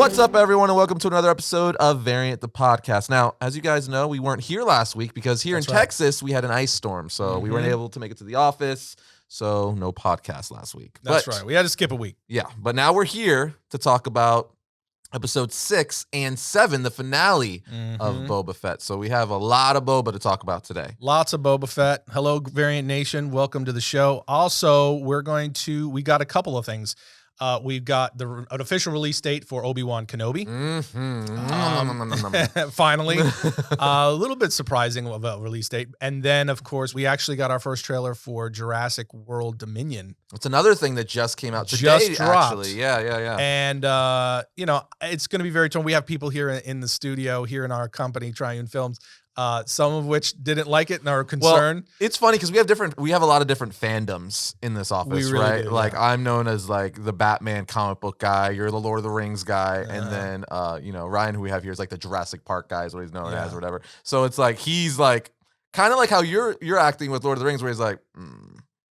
What's up, everyone, and welcome to another episode of Variant the Podcast. Now, as you guys know, we weren't here last week because here in Texas, we had an ice storm, so we weren't able to make it to the office, so no podcast last week. That's right. We had to skip a week. Yeah, but now we're here to talk about episode 6 and 7, the finale of Boba Fett. So we have a lot of Boba to talk about today. Lots of Boba Fett. Hello, Variant Nation. Welcome to the show. Also, we got a couple of things. We've got an official release date for Obi-Wan Kenobi. Finally. A little bit surprising of a release date. And then, of course, we actually got our first trailer for Jurassic World Dominion. It's another thing that just came out today, just dropped. Actually. Yeah. And, it's going to be very torn. We have people here in the studio, here in our company, Triune Films, some of which didn't like it and are concerned. Well, it's funny because we have a lot of different fandoms in this office, we really right? do, like yeah. I'm known as like the Batman comic book guy. You're the Lord of the Rings guy, and then Ryan, who we have here, is like the Jurassic Park guy, is what he's known as, or whatever. So it's like he's like kind of like how you're acting with Lord of the Rings, where he's like,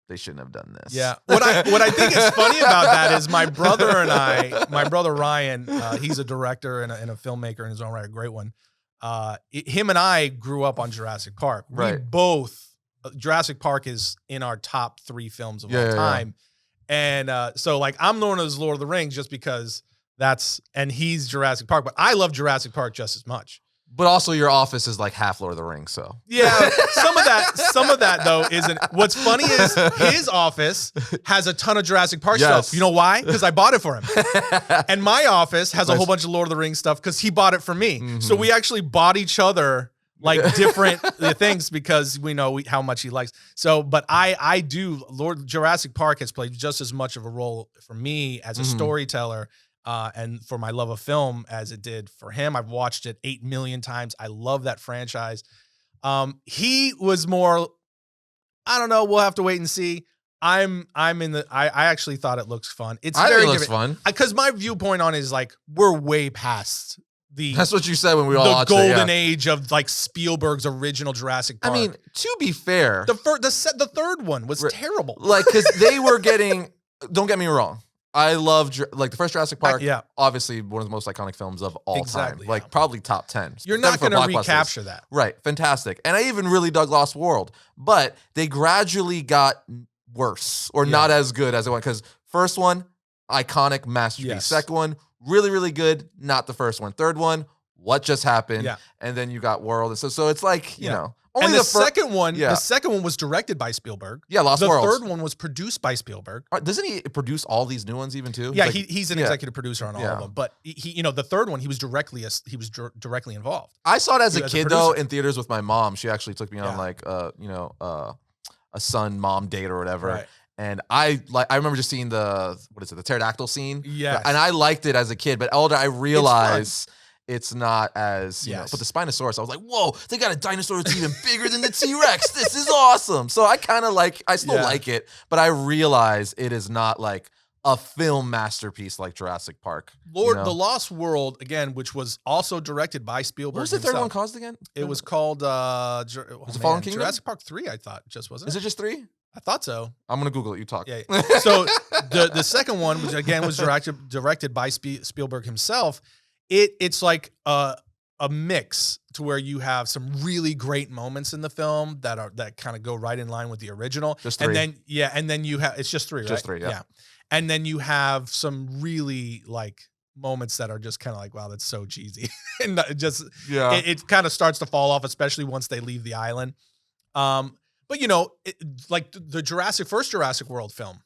they shouldn't have done this. Yeah. What I think is funny about that is my brother Ryan, he's a director and a filmmaker in his own right, a great one. Him and I grew up on Jurassic Park. Right. We both, Jurassic Park is in our top 3 films of all time. And so like I'm known as Lord of the Rings just because and he's Jurassic Park, but I love Jurassic Park just as much. But also your office is like half Lord of the Rings, so. Yeah, some of that though isn't. What's funny is his office has a ton of Jurassic Park stuff. You know why? Because I bought it for him. And my office has a whole bunch of Lord of the Rings stuff because he bought it for me. So we actually bought each other like different things because we know how much he likes. So, but I do. Jurassic Park has played just as much of a role for me as a storyteller. And for my love of film as it did for him. I've watched it 8 million times. I love that franchise. He was more, I don't know, we'll have to wait and see. I actually thought it looks fun. I think it looks fun. Because my viewpoint on it is like, we're way past that's what you said when we all watched it. The golden age of like Spielberg's original Jurassic Park. I mean, to be fair. The third one was terrible. Like, because they were getting, don't get me wrong. I love like the first Jurassic Park. Obviously one of the most iconic films of all time. Like probably top 10. You're not going to recapture that. Right. Fantastic. And I even really dug Lost World, but they gradually got worse or not as good as it went. Because first one, iconic masterpiece. Yes. Second one, really, really good. Not the first one. Third one, what just happened? Yeah. And then you got World. And so it's like, you know. Only the second one was directed by Spielberg. Yeah, Lost World. The third one was produced by Spielberg. Doesn't he produce all these new ones even too? Yeah, like, he's an executive producer on all of them. But he the third one, he was directly involved. I saw it as a kid though in theaters with my mom. She actually took me on like a son-mom date or whatever. Right. And I remember just seeing the pterodactyl scene. Yeah, and I liked it as a kid. But older, I realized it's not as, you know, but the Spinosaurus, I was like, whoa, they got a dinosaur that's even bigger than the T-Rex. This is awesome. So I kind of I still like it, but I realize it is not like a film masterpiece like Jurassic Park. The Lost World, again, which was also directed by Spielberg. What was the third one called again? It was called Fallen Kingdom? Jurassic Park 3, I thought, wasn't it? Is it just 3? I thought so. I'm going to Google it. You talk. Yeah. So the second one, which again was directed by Spielberg himself, it's like a mix to where you have some really great moments in the film that kind of go right in line with the original. Just 3. And then you have, it's just 3, right? Just 3, yeah. And then you have some really like moments that are just kind of like, wow, that's so cheesy. And it kind of starts to fall off, especially once they leave the island. But like the first Jurassic World film,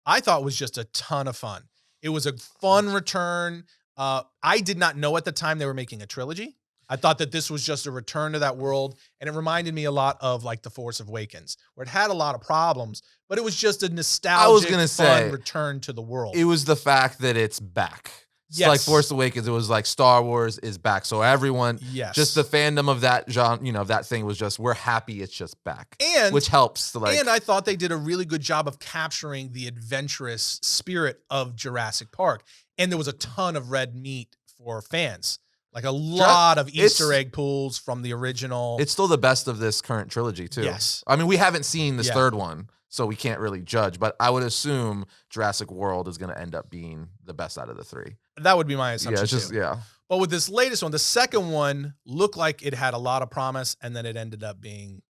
I thought was just a ton of fun. It was a fun return. I did not know at the time they were making a trilogy. I thought that this was just a return to that world, and it reminded me a lot of like The Force Awakens, where it had a lot of problems, but it was just a nostalgic, fun return to the world. It was the fact that it's back. It's like Force Awakens, it was like Star Wars is back. So everyone, just the fandom of that genre, that thing was just, we're happy it's just back. Which helps. And I thought they did a really good job of capturing the adventurous spirit of Jurassic Park. And there was a ton of red meat for fans. Like a lot of Easter egg pulls from the original. It's still the best of this current trilogy too. Yes. I mean, we haven't seen this third one. so we can't really judge. But I would assume Jurassic World is going to end up being the best out of the three. That would be my assumption. Yeah, it's just too. But with this latest one, the second one looked like it had a lot of promise, and then it ended up being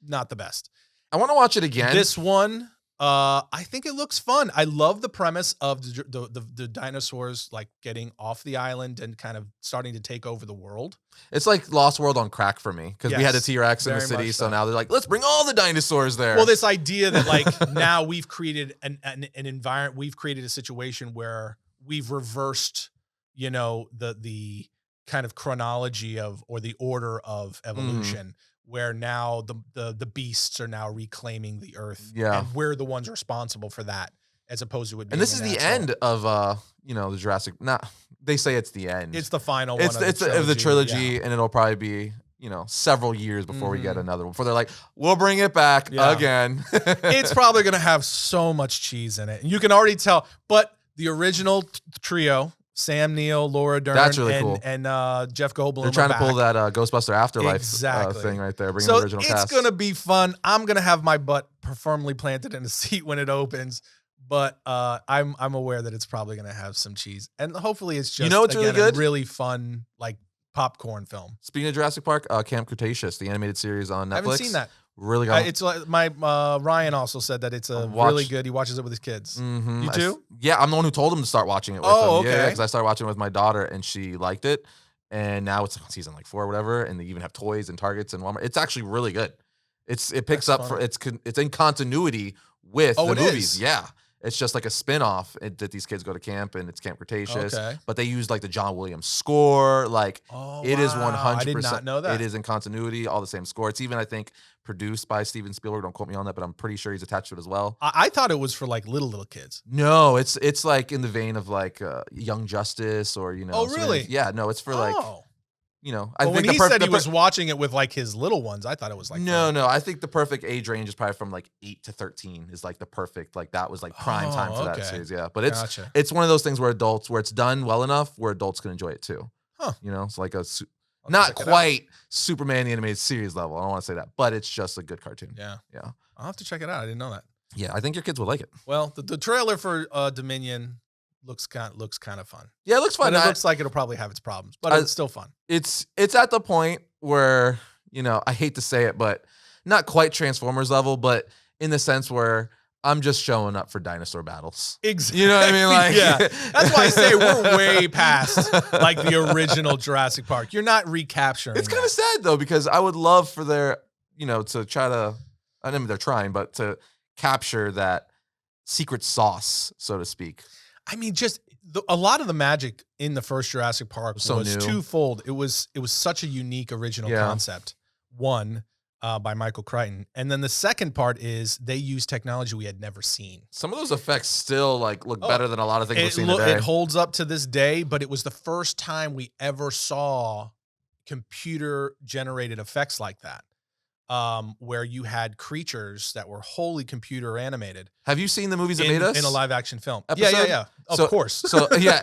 not the best. I want to watch it again. This one, I think it looks fun. I love the premise of the dinosaurs like getting off the island and kind of starting to take over the world. It's like Lost World on crack for me because we had a T-Rex in the city, so now they're like, let's bring all the dinosaurs there. Well, this idea that like now we've created an environment, we've created a situation where we've reversed, you know, the kind of chronology of or the order of evolution. Where now the beasts are now reclaiming the earth. Yeah. And we're the ones responsible for that, as opposed to it being. And this is the end of the Jurassic. They say it's the end. It's the final one. It's of the trilogy, and it'll probably be several years before we get another one. Before they're like, we'll bring it back again. It's probably gonna have so much cheese in it, and you can already tell. But the original trio. Sam Neill, Laura Dern, that's really cool. And Jeff Goldblum. They're trying to pull that Ghostbuster Afterlife thing right there. Bring the original cast. It's gonna be fun. I'm gonna have my butt firmly planted in a seat when it opens, but I'm aware that it's probably gonna have some cheese, and hopefully it's just what's really good, a really fun like popcorn film. Speaking of Jurassic Park, Camp Cretaceous, the animated series on Netflix. I haven't seen that. Really good. It's like my Ryan also said that it's really good. He watches it with his kids. You too? Yeah, I'm the one who told him to start watching it with him. Okay. Yeah, because I started watching it with my daughter and she liked it. And now it's on season like 4 or whatever, and they even have toys and Targets and Walmart. It's actually really good. It picks up for it's in continuity with the movies. Yeah. It's just like a spin-off that these kids go to camp, and it's Camp Cretaceous. Okay. But they use like the John Williams score. Like it is 100%. I did not know that. It is in continuity, all the same score. It's even, I think, produced by Steven Spielberg. Don't quote me on that, but I'm pretty sure he's attached to it as well. I thought it was for like little kids. No, it's like in the vein of like Young Justice or Oh, really? Yeah, no, it's for like. I think when he said he was watching it with like his little ones, I thought it was like no. I think the perfect age range is probably from like 8 to 13 is like the perfect, like that was like prime time for that series. Yeah, but it's one of those things where it's done well enough where adults can enjoy it too. Huh? It's like not quite Superman the animated series level. I don't want to say that, but it's just a good cartoon. Yeah. I'll have to check it out. I didn't know that. Yeah, I think your kids would like it. Well, the trailer for Dominion looks kind of fun. Yeah, it looks fun. But it looks like it'll probably have its problems, but it's still fun. It's at the point where, I hate to say it, but not quite Transformers level, but in the sense where I'm just showing up for dinosaur battles. Exactly. You know what I mean? Like, yeah. That's why I say we're way past like the original Jurassic Park. You're not recapturing. It's kind of sad though, because I would love for their, to try to, I mean, they're trying, but to capture that secret sauce, so to speak. I mean, just a lot of the magic in the first Jurassic Park was twofold. It was such a unique original concept. One, by Michael Crichton, and then the second part is they use technology we had never seen. Some of those effects still look better than a lot of things we've seen today. It holds up to this day, but it was the first time we ever saw computer generated effects like that. Where you had creatures that were wholly computer animated. Have you seen the movies that made us? In a live action film. Episode? Yeah. Of course. So yeah,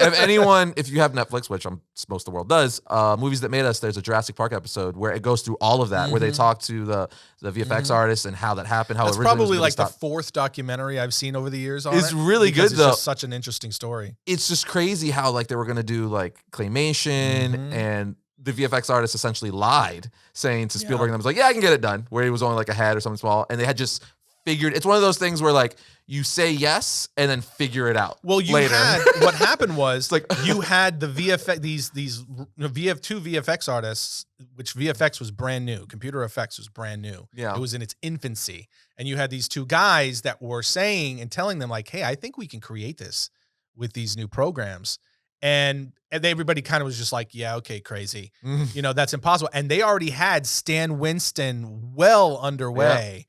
if you have Netflix, which most of the world does, Movies That Made Us, there's a Jurassic Park episode where it goes through all of that, where they talk to the VFX artists and how that happened, how it's probably like the 4th documentary I've seen over the years on it. It's really good though. It's just such an interesting story. It's just crazy how they were gonna do like claymation and the VFX artist essentially lied, saying to Spielberg and them, was like, yeah, I can get it done, where he was only like a head or something small. And they had just figured, it's one of those things where like you say yes and then figure it out. Well, later. What happened was like you had the VFX, these two VFX artists, which VFX was brand new. Computer effects was brand new. Yeah. It was in its infancy. And you had these two guys that were saying and telling them like, hey, I think we can create this with these new programs. And everybody kind of was just like, yeah, okay, crazy. That's impossible. And they already had Stan Winston well underway,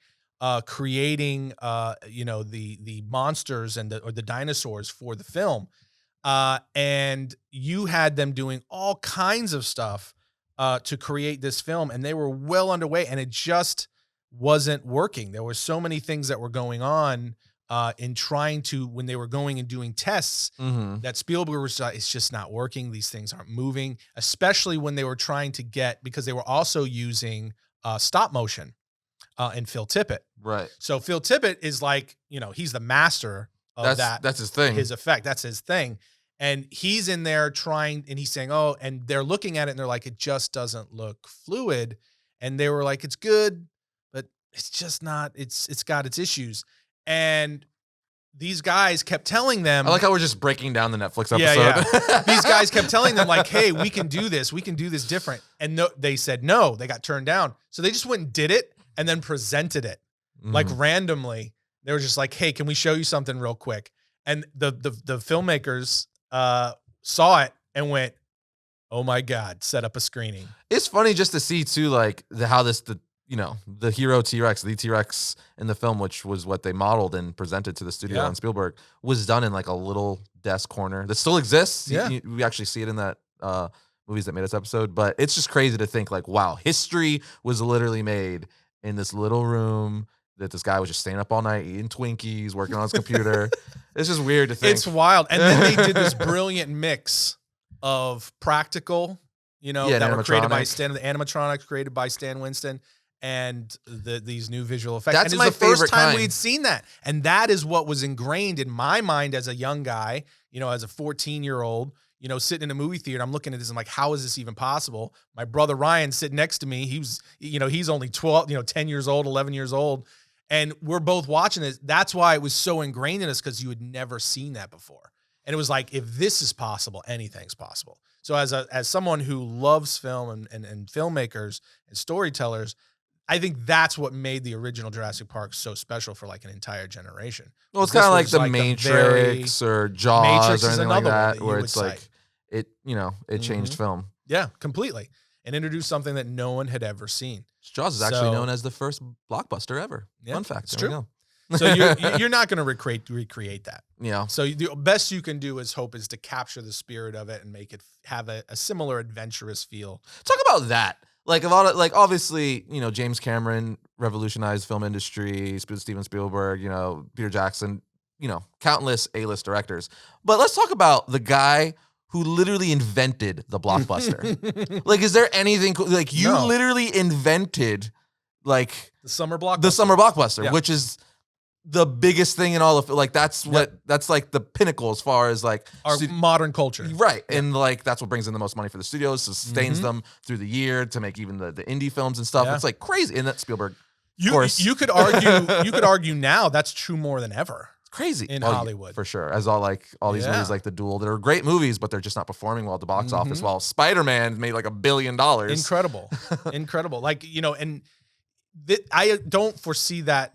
creating, the monsters and the dinosaurs for the film. And you had them doing all kinds of stuff to create this film. And they were well underway, and it just wasn't working. There were so many things that were going on in trying to, when they were going and doing tests, that Spielberg was, it's just not working. These things aren't moving, especially when they were trying to because they were also using stop motion and Phil Tippett. Right. So Phil Tippett is like, he's the master of that. That's his thing. His effect. That's his thing. And he's in there trying, and he's saying, oh, and they're looking at it and they're like, it just doesn't look fluid. And they were like, it's good, but it's just not, it's got its issues. And these guys kept telling them. I like how we're just breaking down the Netflix episode. Yeah. These guys kept telling them like, hey, we can do this. We can do this different. And no, they said no, they got turned down. So they just went and did it and then presented it like randomly. They were just like, hey, can we show you something real quick? And the filmmakers saw it and went, oh my God, set up a screening. It's funny just to see too, like how the hero T-Rex, the T-Rex in the film, which was what they modeled and presented to the studio and Spielberg, was done in like a little desk corner that still exists. Yeah. We actually see it in that Movies That Made Us episode, but it's just crazy to think like, wow, history was literally made in this little room that this guy was just staying up all night, eating Twinkies, working on his computer. It's just weird to think. It's wild. And then they did this brilliant mix of practical, that were created by the animatronics created by Stan Winston, and these new visual effects. That's and my it's the first time kind. we'd seen that. And that is what was ingrained in my mind as a young guy, as a 14-year-old, sitting in a movie theater. I'm looking at this and I'm like, how is this even possible? My brother Ryan sitting next to me, he's only 12, 10 years old, 11 years old. And we're both watching this. That's why it was so ingrained in us, because you had never seen that before. And it was like, if this is possible, anything's possible. So as someone who loves film and filmmakers and storytellers, I think that's what made the original Jurassic Park so special for like an entire generation. Well, it's kind of like the Matrix or Jaws or anything like that, where it's like it changed film. Yeah, completely. And introduced something that no one had ever seen. Jaws is actually known as the first blockbuster ever. Yeah, Fun fact. It's true. So you're not going to recreate that. Yeah. So the best you can do is to capture the spirit of it and make it have a similar adventurous feel. Talk about that. Like a lot of obviously, James Cameron revolutionized film industry, Steven Spielberg, Peter Jackson, countless A-list directors. But let's talk about the guy who literally invented the blockbuster. Like, is there anything cool? Like, you literally invented like the summer blockbuster, which is the biggest thing in all of it. That's like the pinnacle as far as like our modern culture. Right. And like, that's what brings in the most money for the studios, sustains them through the year to make even the indie films and stuff. Yeah. It's like crazy. And that Spielberg, of course. You could argue now that's true more than ever. Crazy in Hollywood, for sure. As all these movies like The Duel that are great movies, but they're just not performing well at the box office. While Spider-Man made like $1 billion. Incredible. Like, and I don't foresee that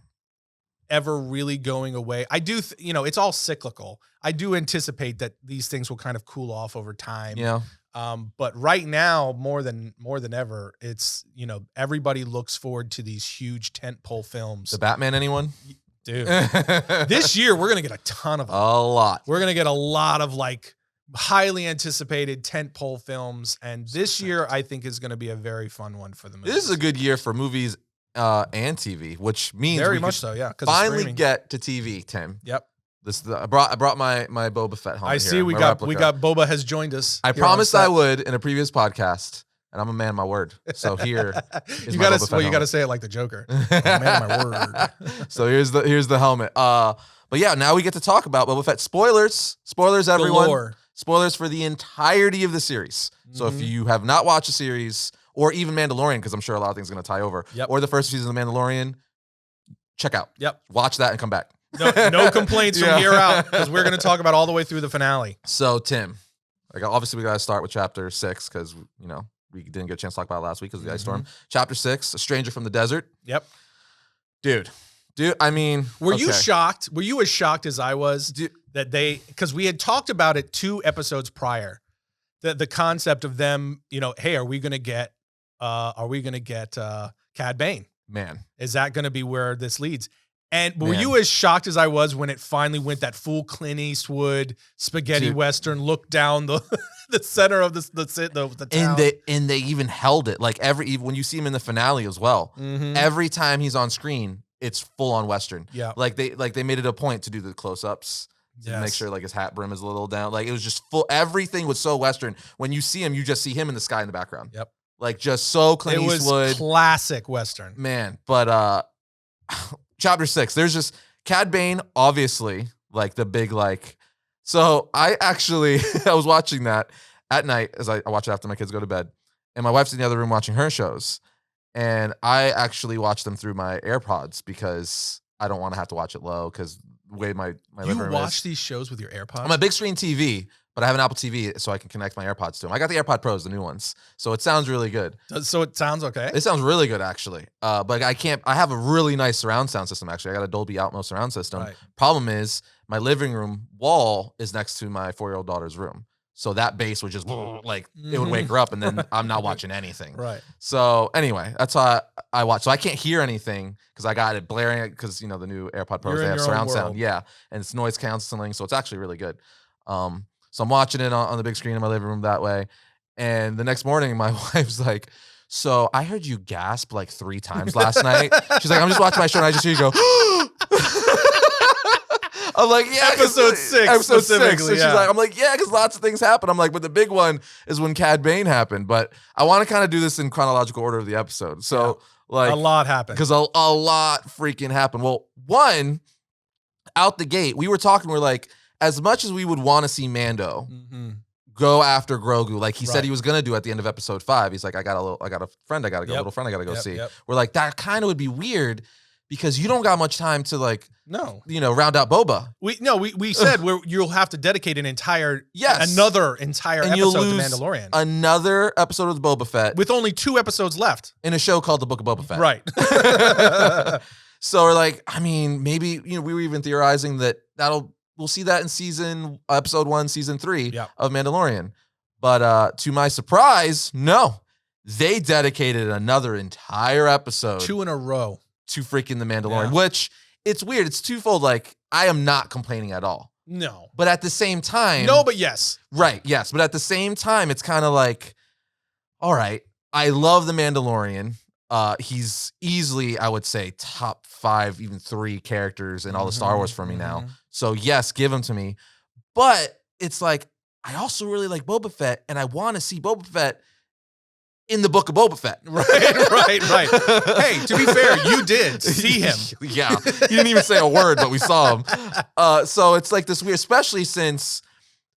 ever really going away. I do, it's all cyclical. I do anticipate that these things will kind of cool off over time. Yeah. But right now, more than ever, it's, everybody looks forward to these huge tentpole films. The Batman, anyone? Dude, this year we're going to get a ton of them. A lot. We're going to get a lot of like highly anticipated tentpole films. And this year I think is going to be a very fun one for the movies. This is a good year for movies and TV, which means very much so. Yeah. Finally get to TV, Tim. Yep. I brought my Boba Fett home. I see we got Boba has joined us. I promised I would in a previous podcast. And I'm a man of my word. So here is you gotta say it like the Joker. I'm a man of my word. So here's the helmet. But yeah, now we get to talk about Boba Fett. Spoilers, everyone. Galore. Spoilers for the entirety of the series. So if you have not watched the series, or even Mandalorian, because I'm sure a lot of things are gonna tie over, or the first season of The Mandalorian, check out. Yep. Watch that and come back. No complaints from here out, because we're gonna talk about all the way through the finale. So Tim, obviously we gotta start with chapter 6, because we didn't get a chance to talk about it last week because of the ice storm. Chapter 6, A Stranger from the Desert. Yep. Dude, I mean... Were you shocked? Were you as shocked as I was that because we had talked about it 2 episodes prior, the concept of them, hey, are we going to get Cad Bane? Man. Is that going to be where this leads? And were you as shocked as I was when it finally went that full Clint Eastwood spaghetti Western look down the center of the town? And they even held it. Like when you see him in the finale as well, every time he's on screen, it's full on Western. Yeah. Like they made it a point to do the close-ups to make sure like his hat brim is a little down. Like it was just full. Everything was so Western. When you see him, you just see him in the sky in the background. Yep. Like just so Clint Eastwood. Classic Western. Man, but chapter 6, there's just Cad Bane, obviously, like the big like. So I actually I was watching that at night as I watch it after my kids go to bed, and my wife's in the other room watching her shows, and I actually watch them through my AirPods because I don't want to have to watch it low because the way my living room You watch is. these shows with your AirPods? I'm a big screen TV, but I have an Apple TV so I can connect my AirPods to them. I got the AirPod Pros, the new ones, so it sounds really good. So it sounds okay? It sounds really good, actually. But I have a really nice surround sound system, actually. I got a Dolby Atmos surround system. Right. Problem is, my living room wall is next to my 4-year-old daughter's room. So that bass would just, like, it would wake her up, and then I'm not watching anything. Right. So anyway, that's how I watch. So I can't hear anything because I got it blaring because, the new AirPod Pros, they have surround sound. Yeah. And it's noise canceling. So it's actually really good. So I'm watching it on the big screen in my living room that way. And the next morning, my wife's like, so I heard you gasp like 3 times last night. She's like, I'm just watching my show and I just hear you go, I'm like, yeah. Episode 6. Episode 6. And Yeah. she's like, I'm like, yeah, because lots of things happen. I'm like, but the big one is when Cad Bane happened. But I want to kind of do this in chronological order of the episode. So like a lot happened. Because a lot freaking happened. Well, one, out the gate, we were talking, we're like, as much as we would want to see Mando go after Grogu, like he said he was gonna do at the end of episode 5. He's like, I got a friend I gotta go, little friend I gotta go see. We're like, that kind of would be weird because you don't got much time to like round out Boba. We said you'll have to dedicate another entire and episode to Mandalorian. Another episode of Boba Fett. With only 2 episodes left. In a show called The Book of Boba Fett. Right. So we're like, I mean, maybe, we were even theorizing that we'll see that in episode 1, season 3 of Mandalorian. But to my surprise, no. They dedicated another entire episode. 2 in a row. To freaking The Mandalorian, which it's weird. It's twofold. Like, I am not complaining at all. No. But at the same time. No, but yes. Right, yes. But at the same time, it's kind of like, all right, I love The Mandalorian. He's easily, I would say, top 5, even 3 characters in all the Star Wars for me now. So yes, give him to me. But it's like, I also really like Boba Fett, and I want to see Boba Fett in the Book of Boba Fett. Right. Hey, to be fair, you did see him. Yeah. He didn't even say a word, but we saw him. So it's like this weird, especially since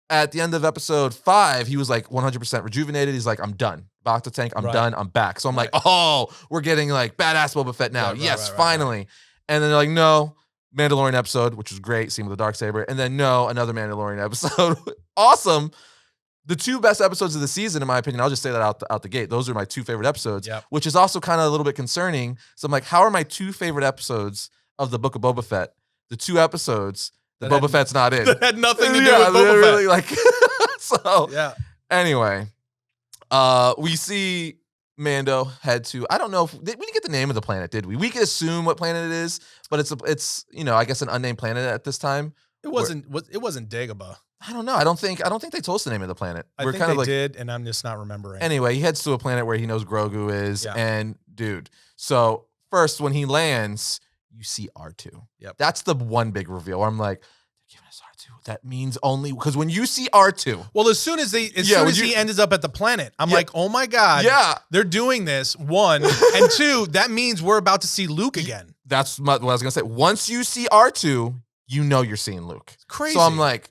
at the end of episode 5, he was like 100% rejuvenated. He's like, I'm done. Bacta tank, I'm done. I'm back. So I'm like, oh, we're getting like badass Boba Fett now. Yes, finally. And then they're like, no, Mandalorian episode, which was great, scene with the Darksaber. And then no, another Mandalorian episode. Awesome. The 2 best episodes of the season, in my opinion, I'll just say that out the gate. Those are my 2 favorite episodes, which is also kind of a little bit concerning. So I'm like, how are my 2 favorite episodes of the Book of Boba Fett the 2 episodes that Boba Fett's not in? That had nothing to do with Boba Fett. Really, like, so, anyway, we see Mando head to, I don't know, we didn't get the name of the planet, did we? We could assume what planet it is, but it's I guess an unnamed planet at this time. It wasn't Dagobah. I don't know. I don't think they told us the name of the planet. I think they did, and I'm just not remembering. Anyway, he heads to a planet where he knows Grogu is, and dude. So first, when he lands, you see R2. Yep. That's the one big reveal. Where I'm like, they're giving us R2. That means only because when you see R2. Well, as soon as he ends up at the planet, I'm like, oh my god, they're doing this. 1 and 2. That means we're about to see Luke again. That's what I was gonna say. Once you see R2, you know you're seeing Luke. It's crazy. So I'm like,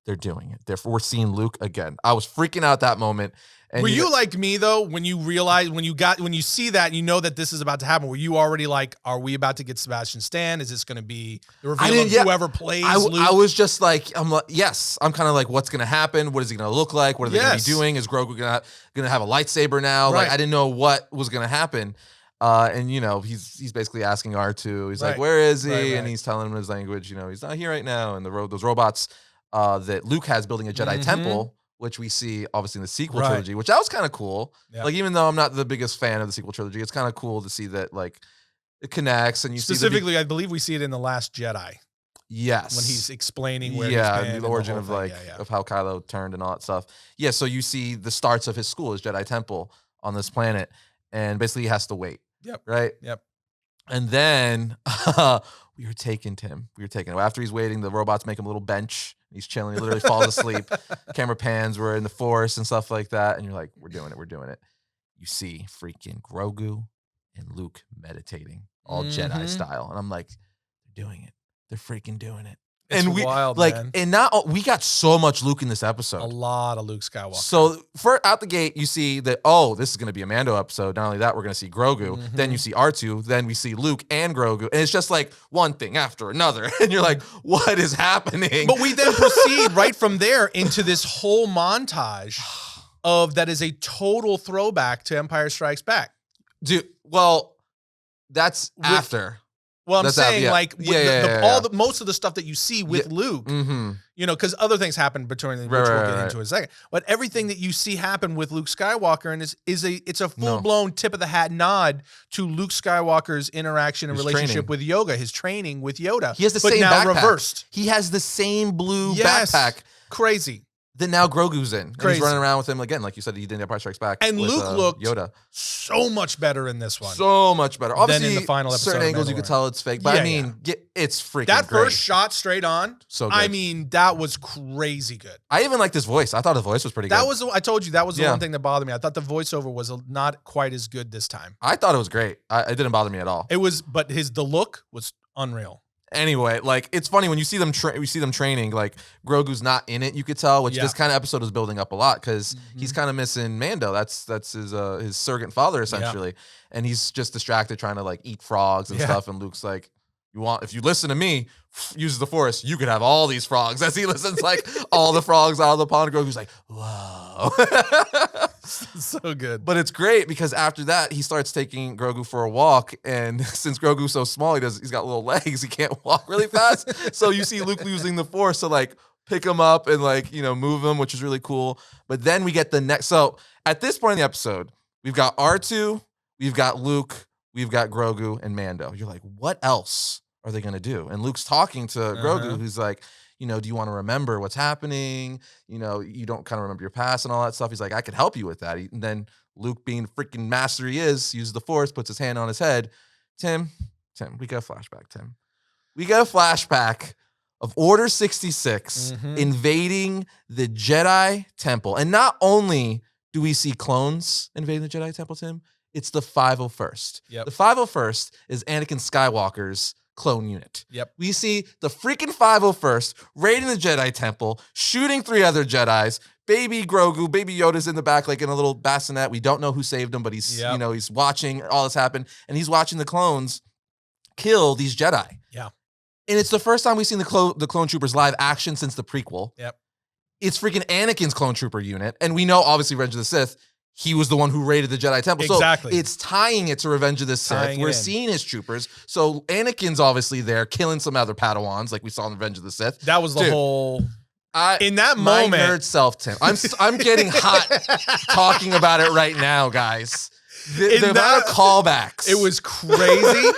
they're doing it. Therefore, we're seeing Luke again. I was freaking out that moment. And were you like me though when you realize when you see that you know that this is about to happen? Were you already like, are we about to get Sebastian Stan? Is this going to be the reveal of whoever plays Luke? I was just like, yes. I'm kind of like, what's going to happen? What is he going to look like? What are they going to be doing? Is Grogu going to have a lightsaber now? Right. Like, I didn't know what was going to happen. And he's basically asking R2. He's like, where is he? Right. And he's telling him in his language. He's not here right now. And those robots that Luke has building a Jedi temple, which we see obviously in the sequel trilogy, which that was kind of cool. Yeah. Like, even though I'm not the biggest fan of the sequel trilogy, it's kind of cool to see that like it connects. And you specifically, I believe we see it in The Last Jedi. Yes, when he's explaining where he's been the origin of of how Kylo turned and all that stuff. Yeah, so you see the starts of his school, his Jedi temple on this planet, and basically he has to wait. Yep. Right. Yep. And then we were taking Tim. After he's waiting, the robots make him a little bench. He's chilling. He literally falls asleep. Camera pans. We're in the forest and stuff like that. And you're like, we're doing it. you see freaking Grogu and Luke meditating, all Jedi style. And I'm like, they're doing it. They're freaking doing it. It's and we wild, like, man. and now we got so much Luke in this episode. A lot of Luke Skywalker. So out the gate, you see that, oh, this is going to be a Mando episode. Not only that, we're going to see Grogu. Then you see R2. Then we see Luke and Grogu. And it's just like one thing after another. And you're like, what is happening? But we then proceed right from there into this whole montage of that is a total throwback to Empire Strikes Back. Dude, well, that's after. Well, I'm saying most of the stuff that you see with Luke, you know, because other things happen between which we'll get into in a second. But everything that you see happen with Luke Skywalker and it's a full blown tip of the hat nod to Luke Skywalker's interaction and relationship with Yoda, his training with Yoda. He has the same backpack. Reversed. He has the same blue backpack. Crazy. Then now Grogu's in. And he's running around with him again, like you said, he did in Empire Strikes Back. And with, Luke looked Yoda so much better in this one. So much better. Obviously, than in the final episode certain angles you could tell it's fake, but I mean, it's freaking that great. First shot straight on. So good. I mean, that was crazy good. I even liked his voice. I thought his voice was pretty good. I told you that was the one thing that bothered me. I thought the voiceover was not quite as good this time. I thought it was great. It didn't bother me at all. It was, but the look was unreal. Anyway, like it's funny when you see them training, like Grogu's not in it, you could tell, which this kind of episode is building up a lot because he's kind of missing Mando. That's his surrogate father essentially, and he's just distracted trying to like eat frogs and stuff. And Luke's like, if you listen to me, uses the Force, you could have all these frogs. As he listens, like all the frogs out of the pond, Grogu's like, whoa. So good. But it's great because after that, he starts taking Grogu for a walk. And since Grogu's so small, he's got little legs. He can't walk really fast. So you see Luke using the Force to like pick him up and like, you know, move him, which is really cool. But then we get the next. So at this point in the episode, we've got R2, we've got Luke, we've got Grogu and Mando. You're like, what else are they going to do? And Luke's talking to Grogu, who's like, you know, do you want to remember what's happening? You know, you don't kind of remember your past and all that stuff. He's like, I could help you with that. And then Luke, being the freaking master he is, uses the Force, puts his hand on his head. Tim, we got a flashback, Tim. We got a flashback of Order 66 invading the Jedi Temple. And not only do we see clones invading the Jedi Temple, Tim, it's the 501st. Yep. The 501st is Anakin Skywalker's clone unit. Yep. We see the freaking 501st raiding the Jedi Temple, shooting 3 other Jedis. Baby Grogu, Baby Yoda's in the back, like in a little bassinet. We don't know who saved him, but he's he's watching all this happen, and he's watching the clones kill these Jedi. Yeah. And it's the first time we've seen the clone troopers live action since the prequel. Yep. It's freaking Anakin's clone trooper unit, and we know obviously Revenge of the Sith. He was the one who raided the Jedi Temple. Exactly. So it's tying it to Revenge of the Sith. We're seeing his troopers. So Anakin's obviously there killing some other Padawans like we saw in Revenge of the Sith. That was the whole... in that my moment... nerd self, Tim. I'm getting hot talking about it right now, guys. The amount of callbacks. It was crazy.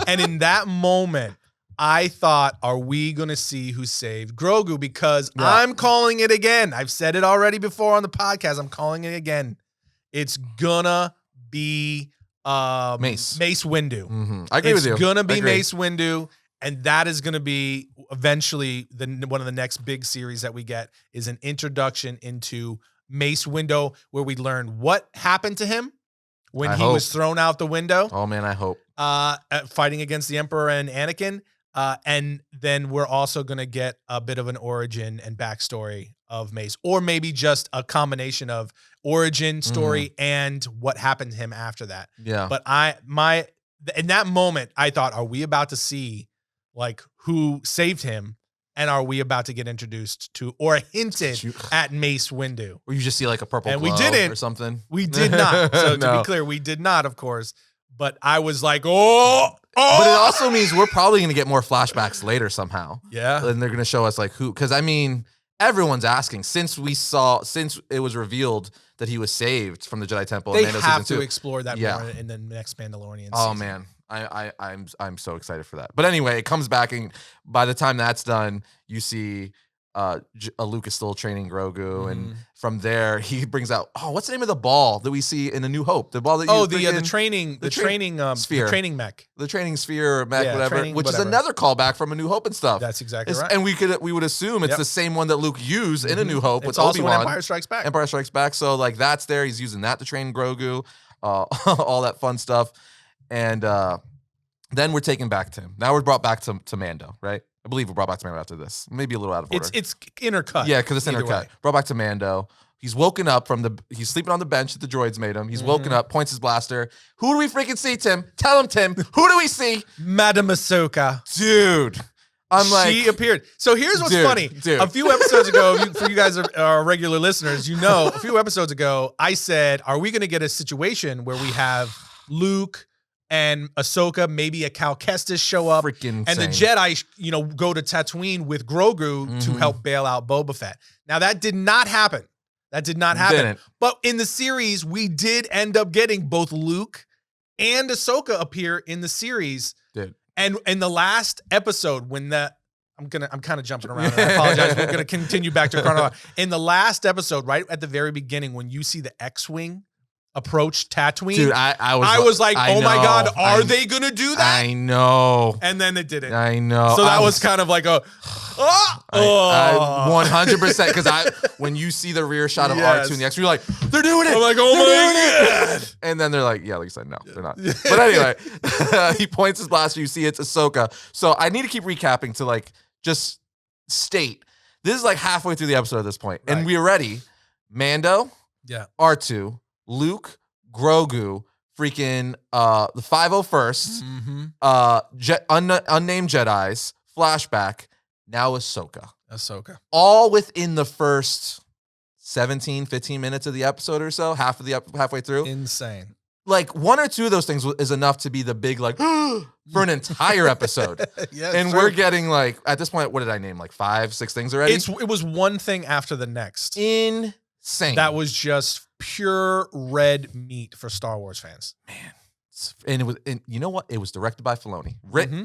And in that moment, I thought, are we going to see who saved Grogu? Because I'm calling it again. I've said it already before on the podcast. I'm calling it again. It's gonna be Mace Windu. I agree with you. It's gonna be Mace Windu, and that is gonna be eventually one of the next big series that we get is an introduction into Mace Windu, where we learn what happened to him when he was thrown out the window. Oh man, I hope. Fighting against the Emperor and Anakin. And then we're also going to get a bit of an origin and backstory of Mace, or maybe just a combination of origin story and what happened to him after that. Yeah. But in that moment, I thought, are we about to see like who saved him? And are we about to get introduced to or hinted at Mace Windu? Or you just see like a purple glow we didn't, or something? We did not. So to be clear, we did not, of course. But I was like, oh. But it also means we're probably going to get more flashbacks later somehow. Yeah. And they're going to show us like who, because I mean, everyone's asking since it was revealed that he was saved from the Jedi Temple. They in have to explore that more in the next Mandalorian season. Man. I'm so excited for that. But anyway, it comes back, and by the time that's done, you see Luke is still training Grogu, and from there he brings out what's the name of the ball that we see in A New Hope? The ball that the training sphere, the training mech, the training sphere or mech, whatever, which is whatever. Another callback from A New Hope and stuff. That's exactly right. And we would assume it's the same one that Luke used in A New Hope with Obi-Wan. Also in Empire Strikes Back. Empire Strikes Back. So like that's there. He's using that to train Grogu. all that fun stuff. And then we're taken back to him. Now we're brought back to Mando, right? I believe we're brought back to Mando after this. Maybe a little out of order. It's intercut. Yeah, because it's intercut. Brought back to Mando. He's woken up he's sleeping on the bench that the droids made him. He's woken up, points his blaster. Who do we freaking see, Tim? Tell him, Tim. Who do we see? Madame Ahsoka. Dude. I'm like, she appeared. So here's what's funny. A few episodes ago, for you guys are regular listeners, a few episodes ago, I said, are we going to get a situation where we have Luke and Ahsoka, maybe a Cal Kestis show up, freaking and the Jedi, go to Tatooine with Grogu to help bail out Boba Fett. Now that did not happen. But in the series, we did end up getting both Luke and Ahsoka appear in the series. Dude. And in the last episode, I'm kind of jumping around, and I apologize. We're gonna continue back to chronology. In the last episode, right at the very beginning, when you see the X-Wing approach Tatooine, dude, I was like, oh my God, are they gonna do that? I know. And then they didn't. I know. So that was kind of like a 100%, because when you see the rear shot of R2 and the X, you're like, they're doing it. I'm like, oh my God. And then they're like, yeah, like I said, no, they're not. But anyway, he points his blaster. You see it's Ahsoka. So I need to keep recapping to just state this is halfway through the episode at this point, and we're ready. Mando, R2, Luke, Grogu, freaking the 501st, unnamed Jedis, flashback, now Ahsoka. All within the first 17, 15 minutes of the episode or so, halfway through. Insane. One or two of those things is enough to be the big for an entire episode. And we're getting at this point, what did I name? 5, 6 things already? It was one thing after the next. Insane. That was just pure red meat for Star Wars fans. Man. And you know what? It was directed by Filoni.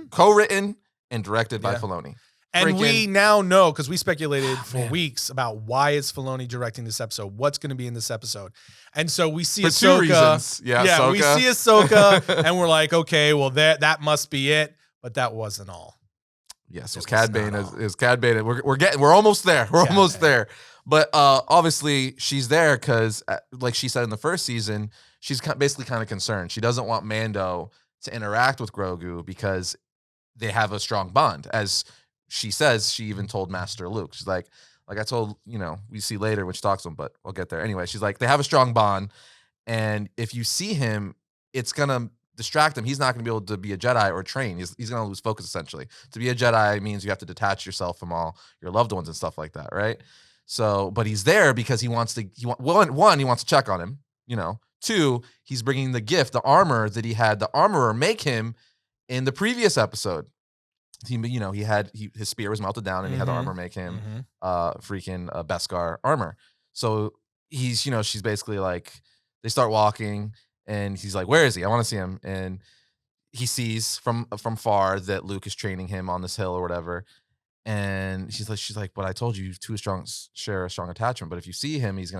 Co-written and directed by Filoni. And we now know, because we speculated for weeks about why is Filoni directing this episode, what's going to be in this episode. And so we see Ahsoka. 2 reasons. Yeah, we see Ahsoka, and we're like, okay, well, that must be it. But that wasn't all. Yes, it was Cad Bane. Is Cad Bane. We're almost there. We're almost there. But obviously, she's there because, like she said in the first season, she's basically kind of concerned. She doesn't want Mando to interact with Grogu because they have a strong bond. As she says, she even told Master Luke. She's like I told, we see later when she talks to him, but we'll get there. Anyway, she's like, they have a strong bond. And if you see him, it's going to distract him. He's not going to be able to be a Jedi or train. He's going to lose focus, essentially. To be a Jedi means you have to detach yourself from all your loved ones and stuff like that, right? So, but he's there because he wants to, he wants to check on him, 2, he's bringing the gift, the armor that he had the armorer make him in the previous episode. His spear was melted down and he had the armor make him freaking Beskar armor. So he's, she's basically they start walking and he's like, where is he? I want to see him. And he sees from far that Luke is training him on this hill or whatever. And she's like, but I told you share a strong attachment. But if you see him, it's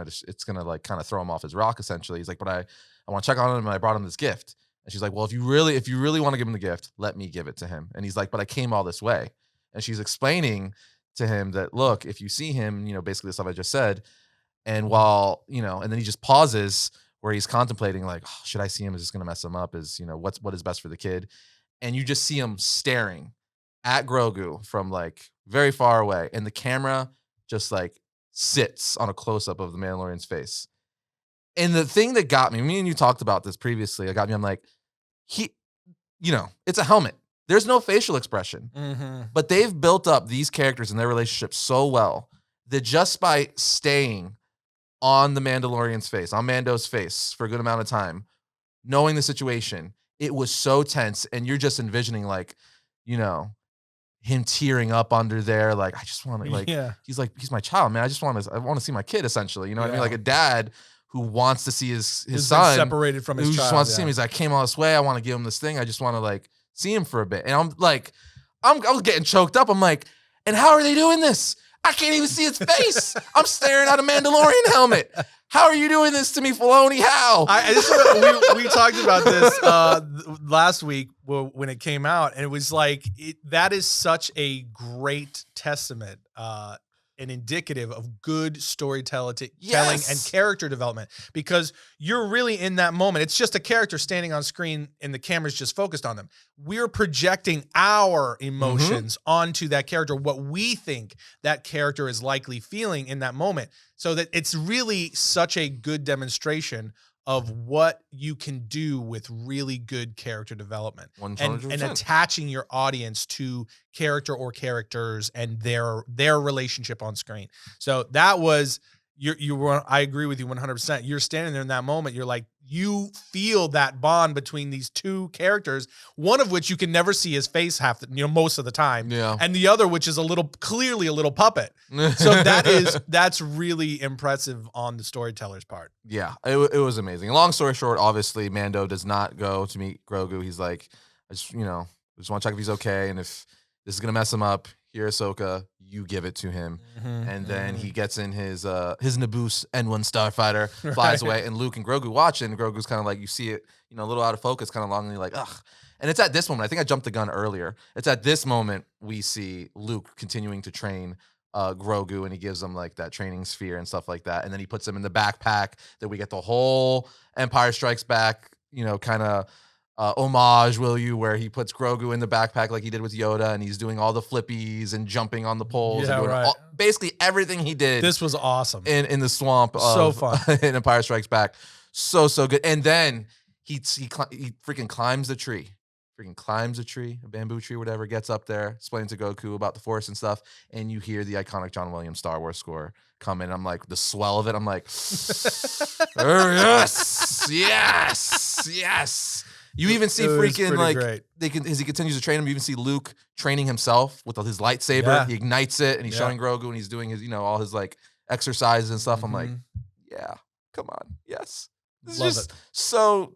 gonna kind of throw him off his rock, essentially. He's like, but I want to check on him and I brought him this gift. And she's like, well, if you really want to give him the gift, let me give it to him. And he's like, but I came all this way. And she's explaining to him that, look, if you see him, basically the stuff I just said. And while, and then he just pauses where he's contemplating should I see him? Is this going to mess him up? What is best for the kid? And you just see him staring at Grogu from very far away. And the camera just sits on a close up of the Mandalorian's face. And the thing that got me and you talked about this previously, I'm like, it's a helmet. There's no facial expression. But they've built up these characters and their relationship so well that just by staying on the Mandalorian's face, on Mando's face for a good amount of time, knowing the situation, it was so tense. And you're just envisioning him tearing up under there. I just want to he's my child, man. I want to see my kid, essentially. You know what I mean? Like a dad who wants to see his son separated from his child. Just wants to see him. He's like, I came all this way. I want to give him this thing. I just want to see him for a bit. And I was getting choked up. I'm like, and how are they doing this? I can't even see his face. I'm staring at a Mandalorian helmet. How are you doing this to me, Filoni? How? We talked about this last week when it came out, and it was that is such a great testament an indicative of good storytelling Yes. and character development, because you're really in that moment. It's just a character standing on screen and the camera's just focused on them. We're projecting our emotions onto that character, what we think that character is likely feeling in that moment, so that it's really such a good demonstration of what you can do with really good character development 100%. and attaching your audience to character or characters and their relationship on screen. So that was I agree with you 100%. You're standing there in that moment. You're like, you feel that bond between these two characters, one of which you can never see his face most of the time. Yeah. And the other, which is clearly a little puppet. So that's really impressive on the storyteller's part. Yeah, it was amazing. Long story short, obviously Mando does not go to meet Grogu. He's like, I just want to check if he's okay, and if this is gonna mess him up, here, Ahsoka, you give it to him. And then he gets in his Naboo N1 starfighter, flies away, and Luke and Grogu watch it, and Grogu's kind of like, you see it, a little out of focus, kind of longingly like, ugh. And it's at this moment, I think I jumped the gun earlier. It's at this moment we see Luke continuing to train Grogu, and he gives him like that training sphere and stuff like that. And then he puts him in the backpack that we get the whole Empire Strikes Back, kind of homage, where he puts Grogu in the backpack like he did with Yoda, and he's doing all the flippies and jumping on the poles and doing basically everything he did. This was awesome in the swamp. So fun. In Empire Strikes Back. So good. And then he freaking climbs the tree. A bamboo tree, whatever, gets up there, explains to Goku about the Force and stuff, and you hear the iconic John Williams Star Wars score come in. I'm like, the swell of it, I'm like, yes. You even see freaking like great. As he continues to train him, you even see Luke training himself with his lightsaber. Yeah. He ignites it, and he's showing Grogu, and he's doing his, all his like exercises and stuff. I'm like, yeah, come on, yes. This Love is just it. So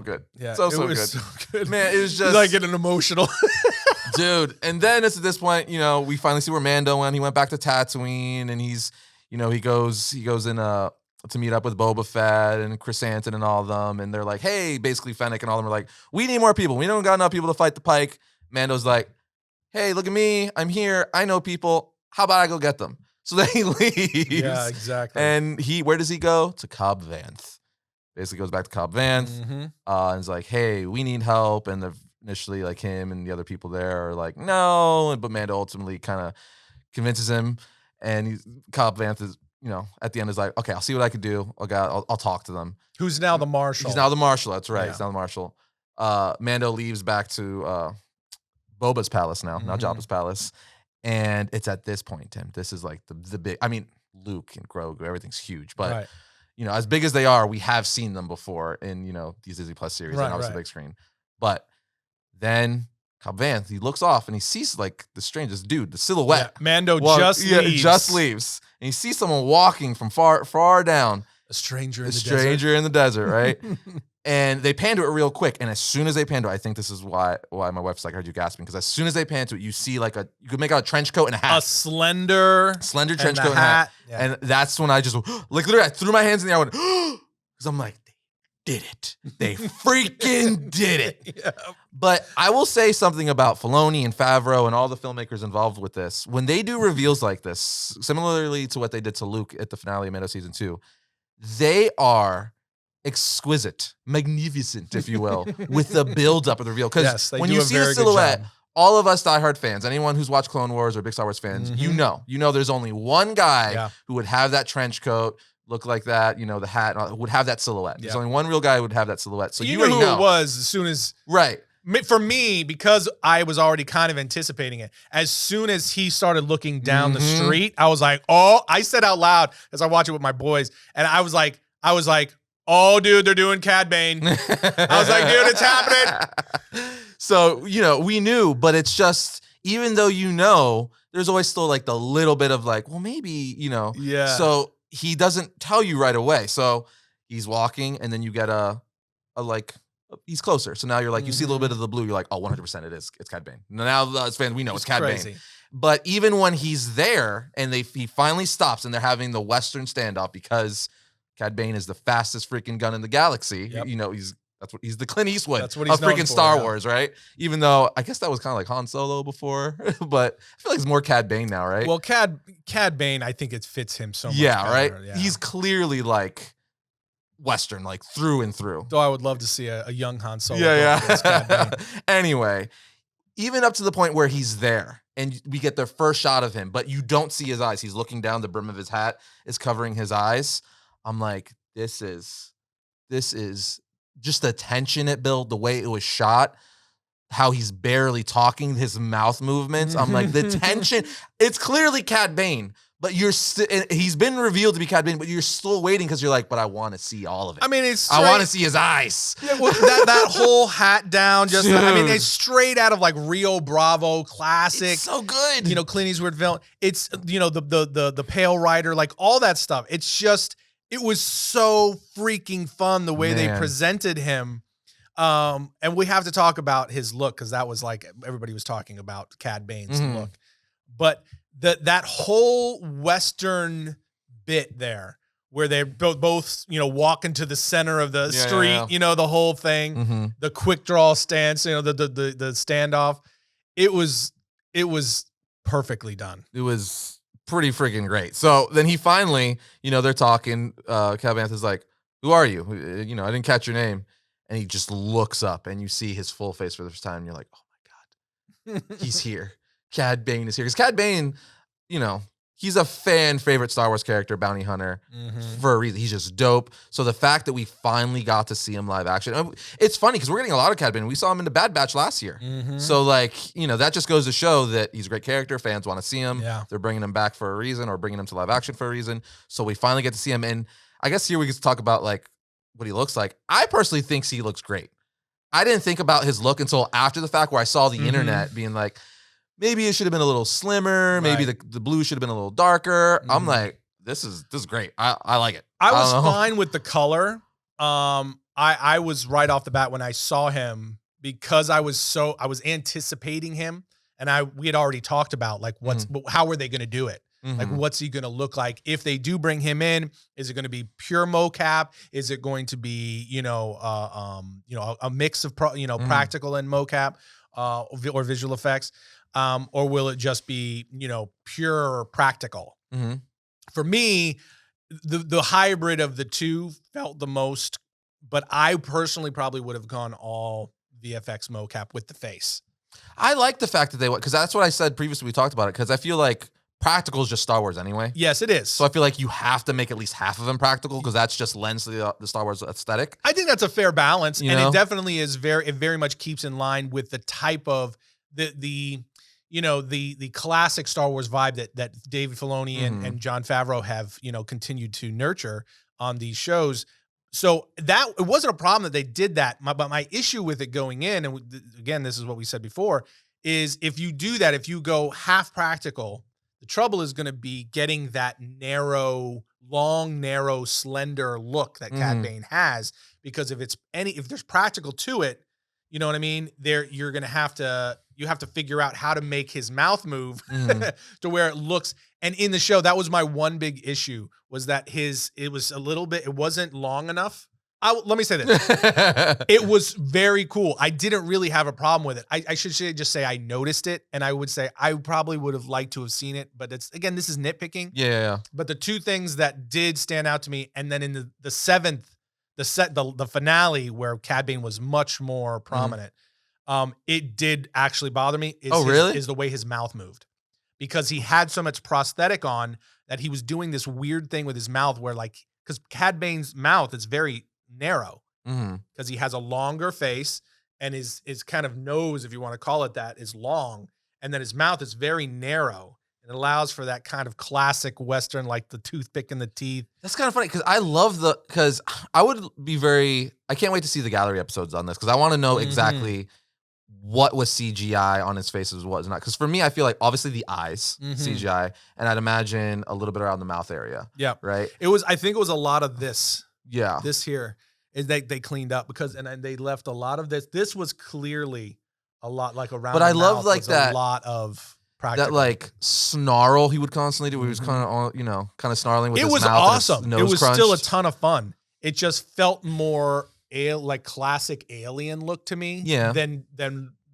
good. Yeah, so good. So good. Man, it was just like getting emotional. Dude. And then it's at this point, we finally see where Mando went. He went back to Tatooine, and he's, he goes in to meet up with Boba Fett and Chrysanthemum and all of them. And they're like, hey, basically Fennec and all of them are like, we need more people. We don't got enough people to fight the Pike. Mando's like, hey, look at me. I'm here. I know people. How about I go get them? So then he leaves. Yeah, exactly. And where does he go? To Cobb Vanth. Basically goes back to Cobb Vanth. And is like, hey, we need help. And initially like him and the other people there are like, no. But Mando ultimately kind of convinces him. And Cobb Vanth is, at the end is like, okay, I'll see what I can do. I'll talk to them. Who's now the Marshal? He's now the Marshal. That's right. Yeah. He's now the Marshal. Mando leaves back to Boba's palace now, not Jabba's palace. And it's at this point, Tim, this is like the big, Luke and Grogu, everything's huge. But, as big as they are, we have seen them before in, these Disney Plus series and obviously the big screen. But then Cobb Vanth, he looks off and he sees like the strangest dude, the silhouette. Yeah, Mando just leaves. And he sees someone walking from far down. A stranger in the desert, right? And they pan to it real quick. And as soon as they pan to it, I think this is why my wife's like, I heard you gasping. Because as soon as they pan to it, you see like you could make out a trench coat and a hat. A slender trench coat and a hat. Yeah. And that's when I just, like literally I threw my hands in the air. I went, because I'm like, did it. They freaking did it. Yeah. But I will say something about Filoni and Favreau and all the filmmakers involved with this. When they do reveals like this, similarly to what they did to Luke at the finale of Mando Season 2, they are exquisite, magnificent, if you will, with the build-up of the reveal. Because when you see the silhouette, all of us diehard fans, anyone who's watched Clone Wars or big Star Wars fans, you know there's only one guy who would have that trench coat, look like that, the hat, would have that silhouette. There's only one real guy who would have that silhouette. So you knew know who it was as soon as... Right. For me, because I was already kind of anticipating it, as soon as he started looking down the street, I was like, oh, I said out loud as I watch it with my boys, and I was like, oh, dude, they're doing Cad Bane. I was like, dude, it's happening. So, we knew, but it's just, even though there's always still like the little bit of like, well, maybe, Yeah. So he doesn't tell you right away. So he's walking, and then you get he's closer. So now you're like, you see a little bit of the blue. You're like, oh, 100% it's Cad Bane. Now as fans, we know it's Cad Bane. But even when he's there and he finally stops and they're having the Western standoff because Cad Bane is the fastest freaking gun in the galaxy. Yep. That's he's the Clint Eastwood That's what he's of freaking known for, Star yeah. Wars, right? Even though I guess that was kind of like Han Solo before, but I feel like it's more Cad Bane now, right? Well, Cad Bane, I think it fits him so much better. Right? Yeah. He's clearly like Western, like through and through. Though I would love to see a young Han Solo. Yeah. Cad Bane. Anyway, even up to the point where he's there and we get the first shot of him, but you don't see his eyes. He's looking down, the brim of his hat is covering his eyes. I'm like, this is just the tension it built, the way it was shot, how he's barely talking, his mouth movements. I'm like, the tension, it's clearly Cad Bane, but he's been revealed to be Cad Bane, but you're still waiting because you're like, but I want to see all of it. I mean, I want to see his eyes. Yeah, well, that whole hat down, just I mean, it's straight out of like Rio Bravo classic. It's so good. You know, Clint Eastwood film. It's, you know, the Pale Rider, like all that stuff. It's just, it was so freaking fun the way they presented him. And we have to talk about his look because that was like everybody was talking about Cad Bane's look. But that whole Western bit there where they both you know, walk into the center of the street, you know, the whole thing, the quick draw stance, you know, the standoff. It was perfectly done. It was pretty freaking great. So then he finally, you know, they're talking. Cad Bane is like, "Who are you? You know, I didn't catch your name." And he just looks up, and you see his full face for the first time. And you're like, "Oh my god, he's here! Cad Bane is here." Because Cad Bane, you know, he's a fan favorite Star Wars character, bounty hunter, for a reason. He's just dope. So the fact that we finally got to see him live action, it's funny because we're getting a lot of Cad Bane. We saw him in the Bad Batch last year. So like, you know, that just goes to show that he's a great character. Fans want to see him. Yeah. They're bringing him back for a reason, or bringing him to live action for a reason. So we finally get to see him. And I guess here we get to talk about like what he looks like. I personally think he looks great. I didn't think about his look until after the fact, where I saw the internet being like, maybe it should have been a little slimmer. Maybe the blue should have been a little darker. I'm like, this is great. I like it. I was fine with the color. I was right off the bat when I saw him, because I was anticipating him, and we had already talked about like how are they going to do it? Like, what's he going to look like if they do bring him in? Is it going to be pure mocap? Is it going to be, you know, a mix of practical and mocap, or visual effects? Or will it just be, you know, pure practical? For me, the hybrid of the two felt the most, but I personally probably would have gone all VFX mocap with the face. I like the fact that they went, because that's what I said previously. We talked about it, because I feel like practical is just Star Wars anyway. Yes, it is. So I feel like you have to make at least half of them practical, because that's just lends to the Star Wars aesthetic. I think that's a fair balance, You and know? it definitely is it very much keeps in line with the type of the classic Star Wars vibe that David Filoni and Jon Favreau have, you know, continued to nurture on these shows. So that it wasn't a problem that they did that. But my issue with it going in, and again, this is what we said before, is if you do that, if you go half practical, the trouble is going to be getting that long, narrow, slender look that Cad Bane has. Because if there's practical to it, you know what I mean? You're going to have to figure out how to make his mouth move to where it looks. And in the show, that was my one big issue, was that it wasn't long enough. Let me say this. It was very cool. I didn't really have a problem with it. I should just say I noticed it, and I would say I probably would have liked to have seen it, but this is nitpicking. Yeah. But the two things that did stand out to me, and then in the seventh, the finale where Cad Bane was much more prominent, it did actually bother me. Really? Is the way his mouth moved, because he had so much prosthetic on that he was doing this weird thing with his mouth where, like, because Cad Bane's mouth is very narrow, because he has a longer face, and his kind of nose, if you want to call it that, is long, and then his mouth is very narrow. It allows for that kind of classic Western, like the toothpick in the teeth. That's kind of funny, because I can't wait to see the gallery episodes on this, because I want to know exactly what was CGI on his face and what was not. Because for me, I feel like obviously the eyes, CGI, and I'd imagine a little bit around the mouth area. Yeah. Right? I think it was a lot of this. Yeah. This here is they cleaned up, and they left a lot of this. This was clearly a lot like around. But I love like that. A lot of practical. That like snarl he would constantly do. He was kind of, kind of snarling with his mouth. It was awesome. And his nose it was crunched. still a ton of fun. It just felt more classic alien look to me. Yeah. Than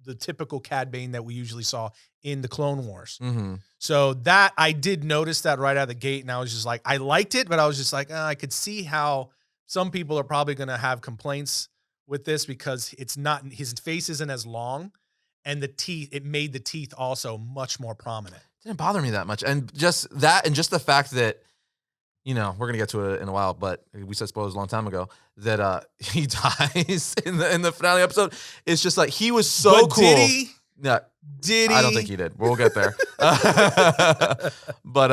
the typical Cad Bane that we usually saw in the Clone Wars. Mm-hmm. So that I did notice that right out of the gate, and I was just like, I liked it, but I was just like, I could see how some people are probably going to have complaints with this because it's not, his face isn't as long, and the teeth, it made the teeth also much more prominent. It didn't bother me that much, and just that, and just the fact that, you know, we're gonna get to it in a while, but we said spoilers a long time ago that he dies in the finale episode. It's just like he was so cool. Did he? Yeah, did he? I don't think he did. We'll get there. But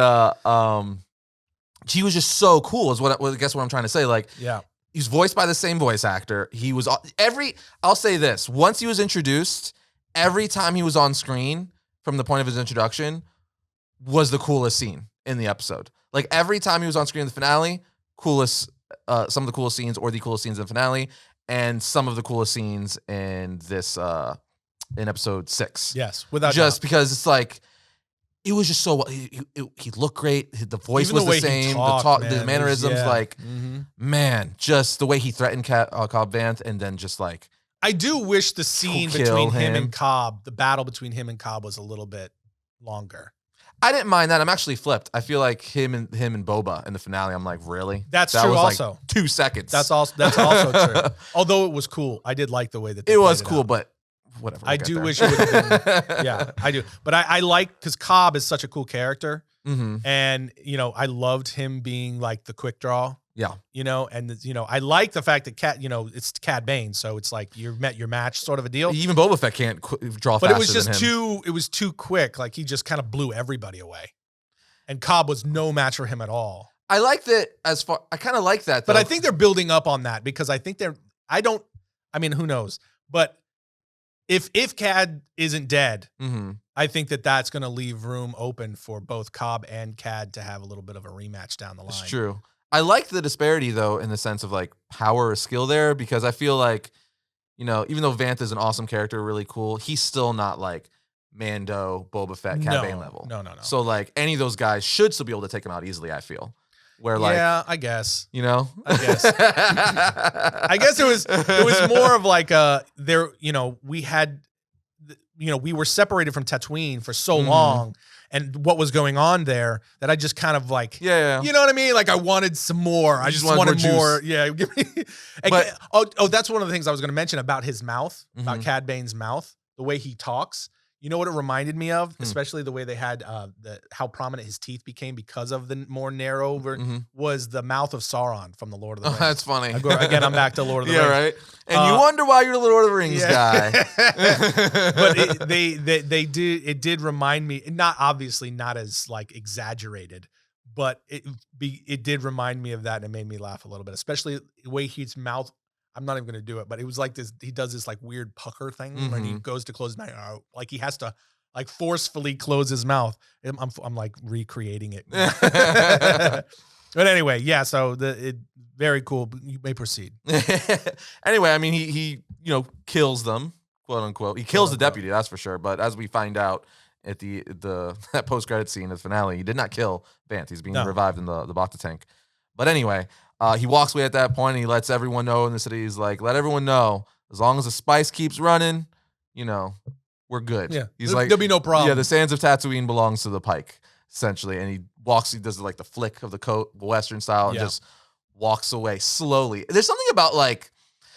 he was just so cool. Is what I guess what I'm trying to say. Like, yeah, he's voiced by the same voice actor. He was I'll say this: once he was introduced, every time he was on screen from the point of his introduction was the coolest scene in the episode. Like every time he was on screen in the finale, some of the coolest scenes or the coolest scenes in the finale, and some of the coolest scenes in this in episode 6. Yes, without just doubt. Because it's like it was just so he looked great. The voice Even was the same. The mannerisms, man, just the way he threatened Cobb Vanth, and then just like I do wish the scene between him and Cobb, the battle between him and Cobb, was a little bit longer. I didn't mind that. I'm actually flipped. I feel like him and Boba in the finale. I'm like, really? That true. Was also, like 2 seconds. That's also true. Although it was cool, I did like the way that it was cool, but whatever. I do wish it would have been. Yeah, I do. But I like, because Cobb is such a cool character, and I loved him being like the quick draw. Yeah, and I like the fact that it's Cad Bane, so it's like you met your match sort of a deal. Even Boba Fett can't draw faster. But it was just than him. it was too quick. Like he just kind of blew everybody away, and Cobb was no match for him at all. I like that. I kind of like that, though. But I think they're building up on that because I think who knows? But if Cad isn't dead, I think that's going to leave room open for both Cobb and Cad to have a little bit of a rematch down the line. It's true. I like the disparity, though, in the sense of like power or skill there, because I feel like, even though Vanth is an awesome character, really cool, he's still not like Mando, Boba Fett, Cad Bane level. No. So like any of those guys should still be able to take him out easily, I feel. Where I guess. I guess. I guess it was more of like we were separated from Tatooine for so long, and what was going on there that I just kind of like, you know what I mean? Like I wanted some more. I just wanted more. Yeah. That's one of the things I was going to mention about his mouth, about Cad Bane's mouth, the way he talks. You know what it reminded me of? Especially the way they had how prominent his teeth became because of the more narrow was the mouth of Sauron from the Lord of the Rings. That's funny. Again, I'm back to Lord of the Rings. Yeah, right. And you wonder why you're the Lord of the Rings guy. But it did remind me, not as like exaggerated, but it did remind me of that, and it made me laugh a little bit, especially the way his mouth. I'm not even going to do it, but it was like this. He does this like weird pucker thing when he goes to close his mouth. Like he has to like forcefully close his mouth. I'm like recreating it. But anyway, yeah. So very cool. You may proceed. Anyway, I mean, he kills them, quote unquote. He kills the deputy, that's for sure. But as we find out at that post credit scene of the finale, he did not kill Vanth. He's being revived in the Bacta tank. But anyway. He walks away at that point, and he lets everyone know in the city. He's like, let everyone know, as long as the spice keeps running, we're good. Yeah, he's like, there'll be no problem. Yeah, the sands of Tatooine belongs to the Pike, essentially. And he does like the flick of the coat, Western style, and just walks away slowly. There's something about like,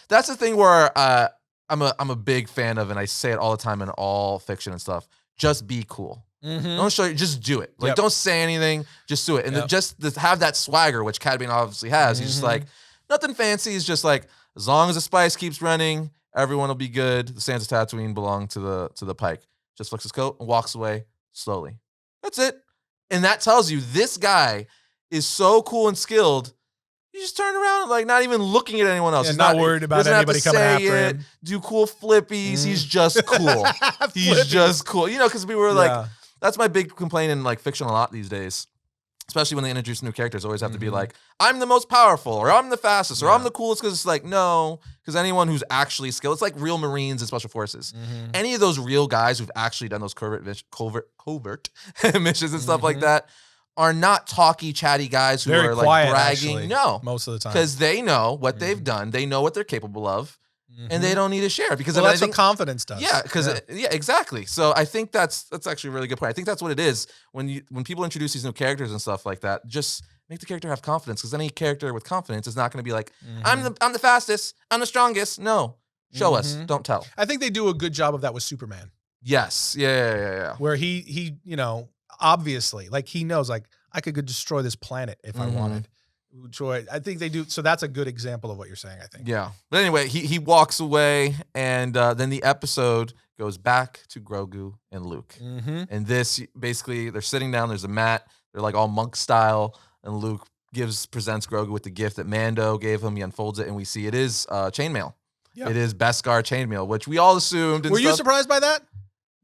that's the thing where I'm a big fan of, and I say it all the time in all fiction and stuff, just be cool. Don't show you, just do it. Like, don't say anything, just do it. And just have that swagger, which Cad Bane obviously has. He's just like, nothing fancy. He's just like, as long as the spice keeps running, everyone will be good. The sands of Tatooine belong to the Pike. Just flicks his coat and walks away slowly. That's it. And that tells you this guy is so cool and skilled. He just turned around, like not even looking at anyone else. Yeah, He's not worried about anybody coming after him. Do cool flippies. He's just cool. He's just cool. Because we were like, that's my big complaint in like fiction a lot these days, especially when they introduce new characters. Always have to be like, I'm the most powerful, or I'm the fastest, or I'm the coolest. Because it's like, no, because anyone who's actually skilled, it's like real Marines and Special Forces. Any of those real guys who've actually done those covert missions and stuff like that are not talky, chatty guys who Very are quiet, like bragging. actually, No, most of the time. because they know what they've done. They know what they're capable of. And they don't need to share because that's what confidence does. Yeah, because exactly. So I think that's actually a really good point. I think that's what it is when people introduce these new characters and stuff like that. Just make the character have confidence, because any character with confidence is not going to be like, I'm the fastest, I'm the strongest. No, show us, don't tell. I think they do a good job of that with Superman. Yes, yeah. Where he obviously, like, he knows, like, I could go destroy this planet if I wanted. Troy, I think they do. So that's a good example of what you're saying, I think. Yeah. But anyway, he walks away, and then the episode goes back to Grogu and Luke. And this, basically, they're sitting down. There's a mat. They're like all monk style. And Luke presents Grogu with the gift that Mando gave him. He unfolds it, and we see it is chainmail. Yeah. It is Beskar chainmail, which we all assumed. Were you surprised by that?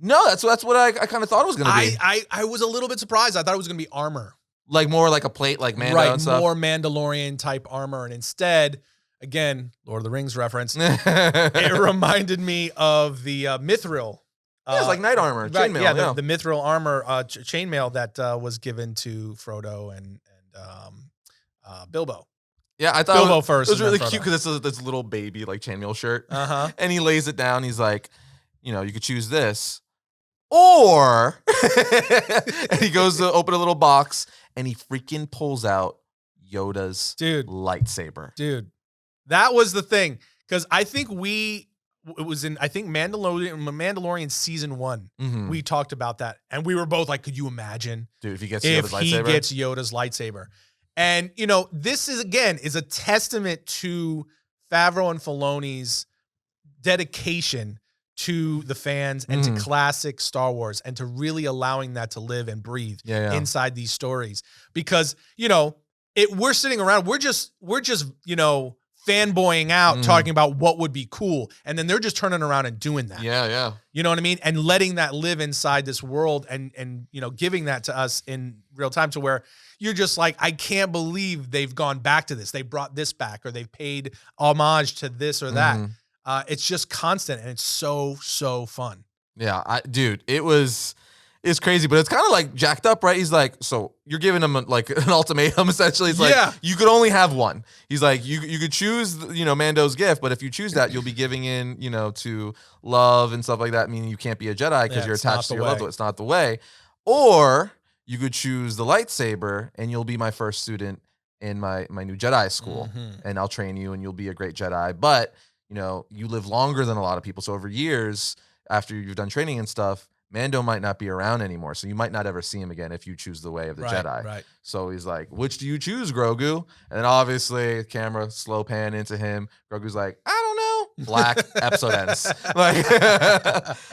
No, that's what I kind of thought it was going to be. I was a little bit surprised. I thought it was going to be armor. Like more like a plate, like Mando and stuff. More Mandalorian type armor. And instead, again, Lord of the Rings reference, it reminded me of the Mithril. It's like knight armor, chainmail. Yeah, the Mithril armor chainmail that was given to Frodo and Bilbo. Yeah, I thought Bilbo first. It was really cute because it's this little baby like chainmail shirt. And he lays it down. He's like, you could choose this. Or, and he goes to open a little box, and he freaking pulls out Yoda's lightsaber. Dude, that was the thing. Because I think Mandalorian season 1, we talked about that. And we were both like, could you imagine? Dude, if he gets Yoda's lightsaber. And, this is a testament to Favreau and Filoni's dedication to the fans and to classic Star Wars, and to really allowing that to live and breathe inside these stories. Because, we're sitting around, we're just fanboying out, talking about what would be cool. And then they're just turning around and doing that. Yeah. You know what I mean? And letting that live inside this world, and giving that to us in real time, to where you're just like, I can't believe they've gone back to this. They brought this back, or they've paid homage to this or that. It's just constant, and it's so fun. Yeah, dude, it's crazy, but it's kind of like jacked up, right? He's like, so you're giving him like an ultimatum, essentially. It's like, you could only have one. He's like, you could choose, Mando's gift, but if you choose that, you'll be giving in, to love and stuff like that, meaning you can't be a Jedi because you're attached to your loved one. It's not the way. Or you could choose the lightsaber, and you'll be my first student in my new Jedi school, and I'll train you, and you'll be a great Jedi. But you live longer than a lot of people. So over years, after you've done training and stuff, Mando might not be around anymore. So you might not ever see him again if you choose the way of the Jedi. Right. So he's like, which do you choose, Grogu? And then obviously, camera slow pan into him. Grogu's like, I don't know. Black, episode ends. Like,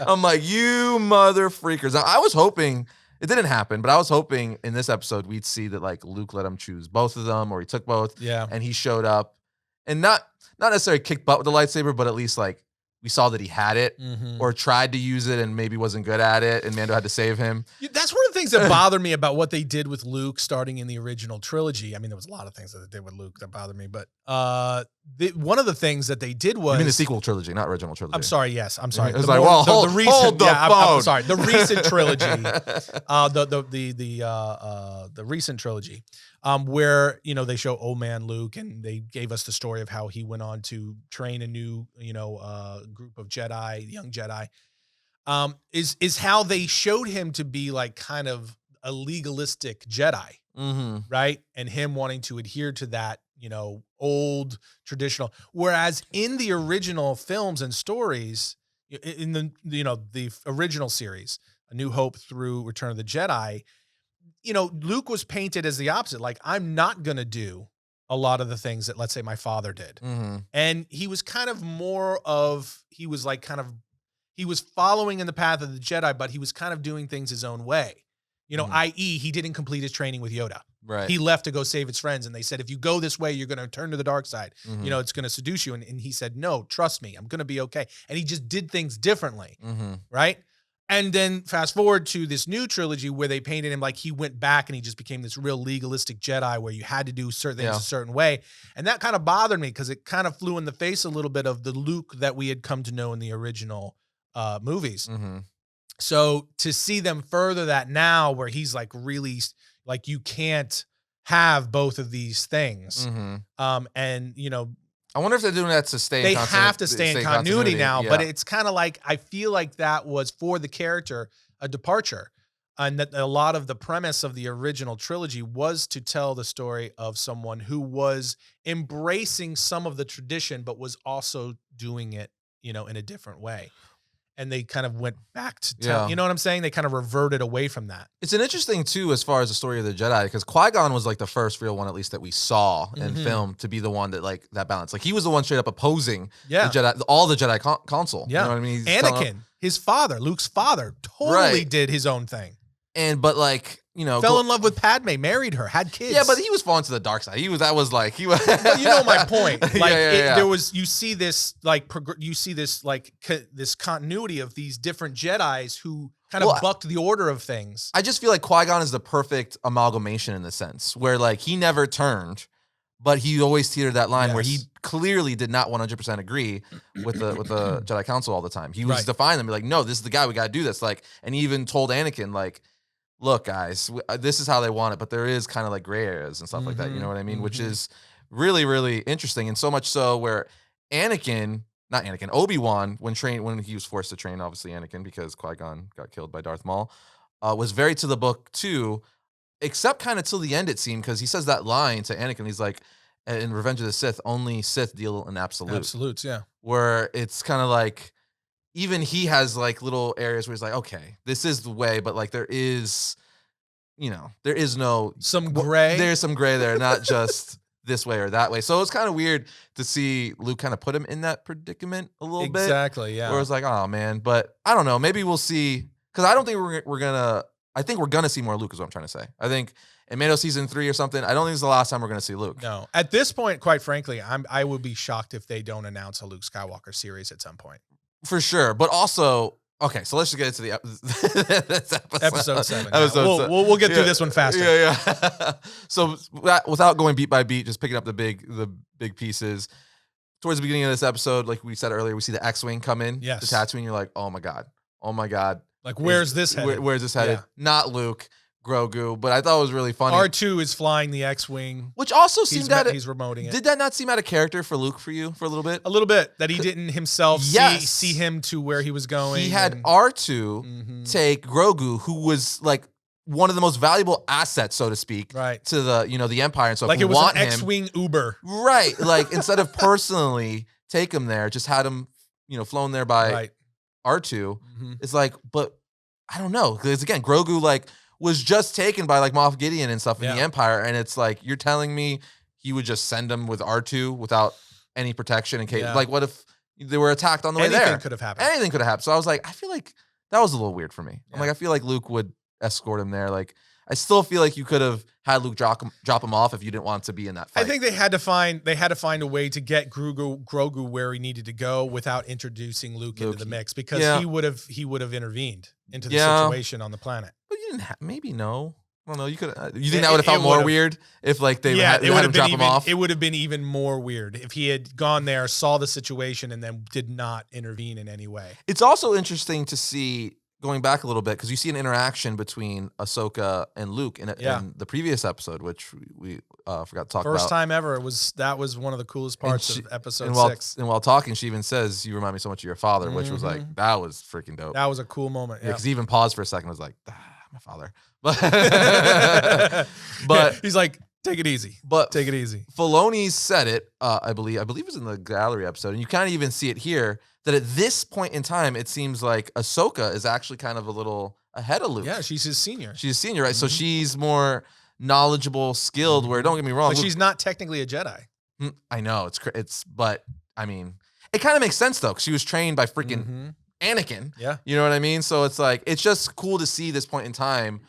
I'm like, you mother freakers. Now, I was hoping, it didn't happen, but I was hoping in this episode we'd see that like Luke let him choose both of them, or he took both. Yeah. And he showed up, and not necessarily kicked butt with the lightsaber, but at least like we saw that he had it, or tried to use it and maybe wasn't good at it, and Mando had to save him. That's one of the things that bothered me about what they did with Luke starting in the original trilogy. I mean, there was a lot of things that they did with Luke that bothered me, but one of the things that they did was... You mean the sequel trilogy, not original trilogy. I'm sorry, yes. I'm sorry. It was hold the phone. I'm sorry. The recent trilogy. The recent trilogy. Where, they show old man Luke, and they gave us the story of how he went on to train a new, group of Jedi, young Jedi, is how they showed him to be like kind of a legalistic Jedi, right? And him wanting to adhere to that, old traditional. Whereas in the original films and stories, in the original series, A New Hope through Return of the Jedi, Luke was painted as the opposite. Like, I'm not going to do a lot of the things that, let's say, my father did. And he was kind of he was following in the path of the Jedi, but he was kind of doing things his own way. I.e., he didn't complete his training with Yoda. Right. He left to go save his friends, and they said, if you go this way, you're going to turn to the dark side. It's going to seduce you. And he said, no, trust me, I'm going to be okay. And he just did things differently, right? And then fast forward to this new trilogy where they painted him like he went back and he just became this real legalistic Jedi where you had to do certain things a certain way. And that kind of bothered me because it kind of flew in the face a little bit of the Luke that we had come to know in the original movies. So to see them further that now where he's like really, Like you can't have both of these things. Mm-hmm. And you know, I wonder if they're doing that to stay. They have to stay in continuity now, but it's kind of like I feel like that was for the character a departure, and that a lot of the premise of the original trilogy was to tell the story of someone who was embracing some of the tradition, but was also doing it, you know, in a different way. And they kind of went back to tell, you know what I'm saying? They kind of reverted away from that. It's an interesting too, as far as the story of the Jedi, because Qui-Gon was like the first real one, at least that we saw in film, to be the one that like that balance. Like he was the one straight up opposing the Jedi, all the Jedi Council. Yeah. You know what I mean? Anakin, his father, Luke's father, totally did his own thing. But like, you know, fell in love with Padme, married her, had kids. Yeah, but he was falling to the dark side. But you know my point. Like there was, you see this continuity of these different Jedis who kind of bucked the order of things. I just feel like Qui-Gon is the perfect amalgamation in the sense where like he never turned, but he always teetered that line where he clearly did not 100% agree with the Jedi Council all the time. He was defying them, like, no, this is the guy, we got to do this. Like, and he even told Anakin, like, look, guys, this is how they want it, but there is kind of like gray areas and stuff like that. You know what I mean? Which is really, really interesting. And so much so where Obi-Wan, when he was forced to train, obviously Anakin, because Qui-Gon got killed by Darth Maul, was very to the book too, except kind of till the end, it seemed, because he says that line to Anakin. He's like, in Revenge of the Sith, only Sith deal in absolutes. Absolutes, yeah. Where it's kind of like, even he has like little areas where he's like, okay, this is the way, but like there is some gray. There's some gray there, not just this way or that way. So it's kind of weird to see Luke kind of put him in that predicament a little bit. Exactly, yeah. Where it's like, oh man, but I don't know. Maybe we'll see, because I don't think I think we're gonna see more Luke, is what I'm trying to say. I think in Mando season 3 or something, I don't think it's the last time we're gonna see Luke. No, at this point, quite frankly, I would be shocked if they don't announce a Luke Skywalker series at some point. For sure, but also, okay, so let's just get into the episode 7. We'll get through this one faster. Yeah. So without going beat by beat, just picking up the big pieces. Towards the beginning of this episode, like we said earlier, we see the X-wing come in. Yes. The Tatooine. You're like, oh my god. Like, where's this headed? Where's this headed? Yeah. Not Luke, Grogu, but I thought it was really funny. R2 is flying the X-wing, which also seemed that he's remoting it. Did that not seem out of character for Luke for you for a little bit? A little bit, that he didn't himself see him to where he was going. He had R2 take Grogu, who was like one of the most valuable assets, so to speak, to the Empire, and so like it was an X-wing Uber, right? Like instead of personally take him there, just had him flown there by R2. It's like, but I don't know, because again, Grogu like was just taken by like Moff Gideon and stuff in the Empire, and it's like, you're telling me he would just send him with R2 without any protection in case, like, what if they were attacked on the way there? Anything could have happened. Anything could have happened. So I was like, I feel like that was a little weird for me. I'm like, I feel like Luke would escort him there. Like, I still feel like you could have had Luke drop him off if you didn't want to be in that fight. I think they had to find a way to get Grogu where he needed to go without introducing Luke into the mix, because he would have intervened into the situation on the planet. But you didn't maybe no. I don't know. You could. You think that would have felt more weird if like they had him drop him off? It would have been even more weird if he had gone there, saw the situation, and then did not intervene in any way. It's also interesting to see, going back a little bit, because you see an interaction between Ahsoka and Luke in the previous episode, which we forgot to talk about. First time ever. That was one of the coolest parts of episode 6. And while talking, she even says, "You remind me so much of your father," which was like, that was freaking dope. That was a cool moment. Yeah, because he even paused for a second, was like, my father. But he's like, take it easy. But take it easy. Filoni said it, I believe it was in the gallery episode, and you kind of even see it here, that at this point in time, it seems like Ahsoka is actually kind of a little ahead of Luke. Yeah, she's his senior. She's a senior, right? So she's more knowledgeable, skilled, where, don't get me wrong. But she's not technically a Jedi. I know, but I mean, it kind of makes sense though, because she was trained by freaking Anakin. Yeah. You know what I mean? So it's like, it's just cool to see this point in time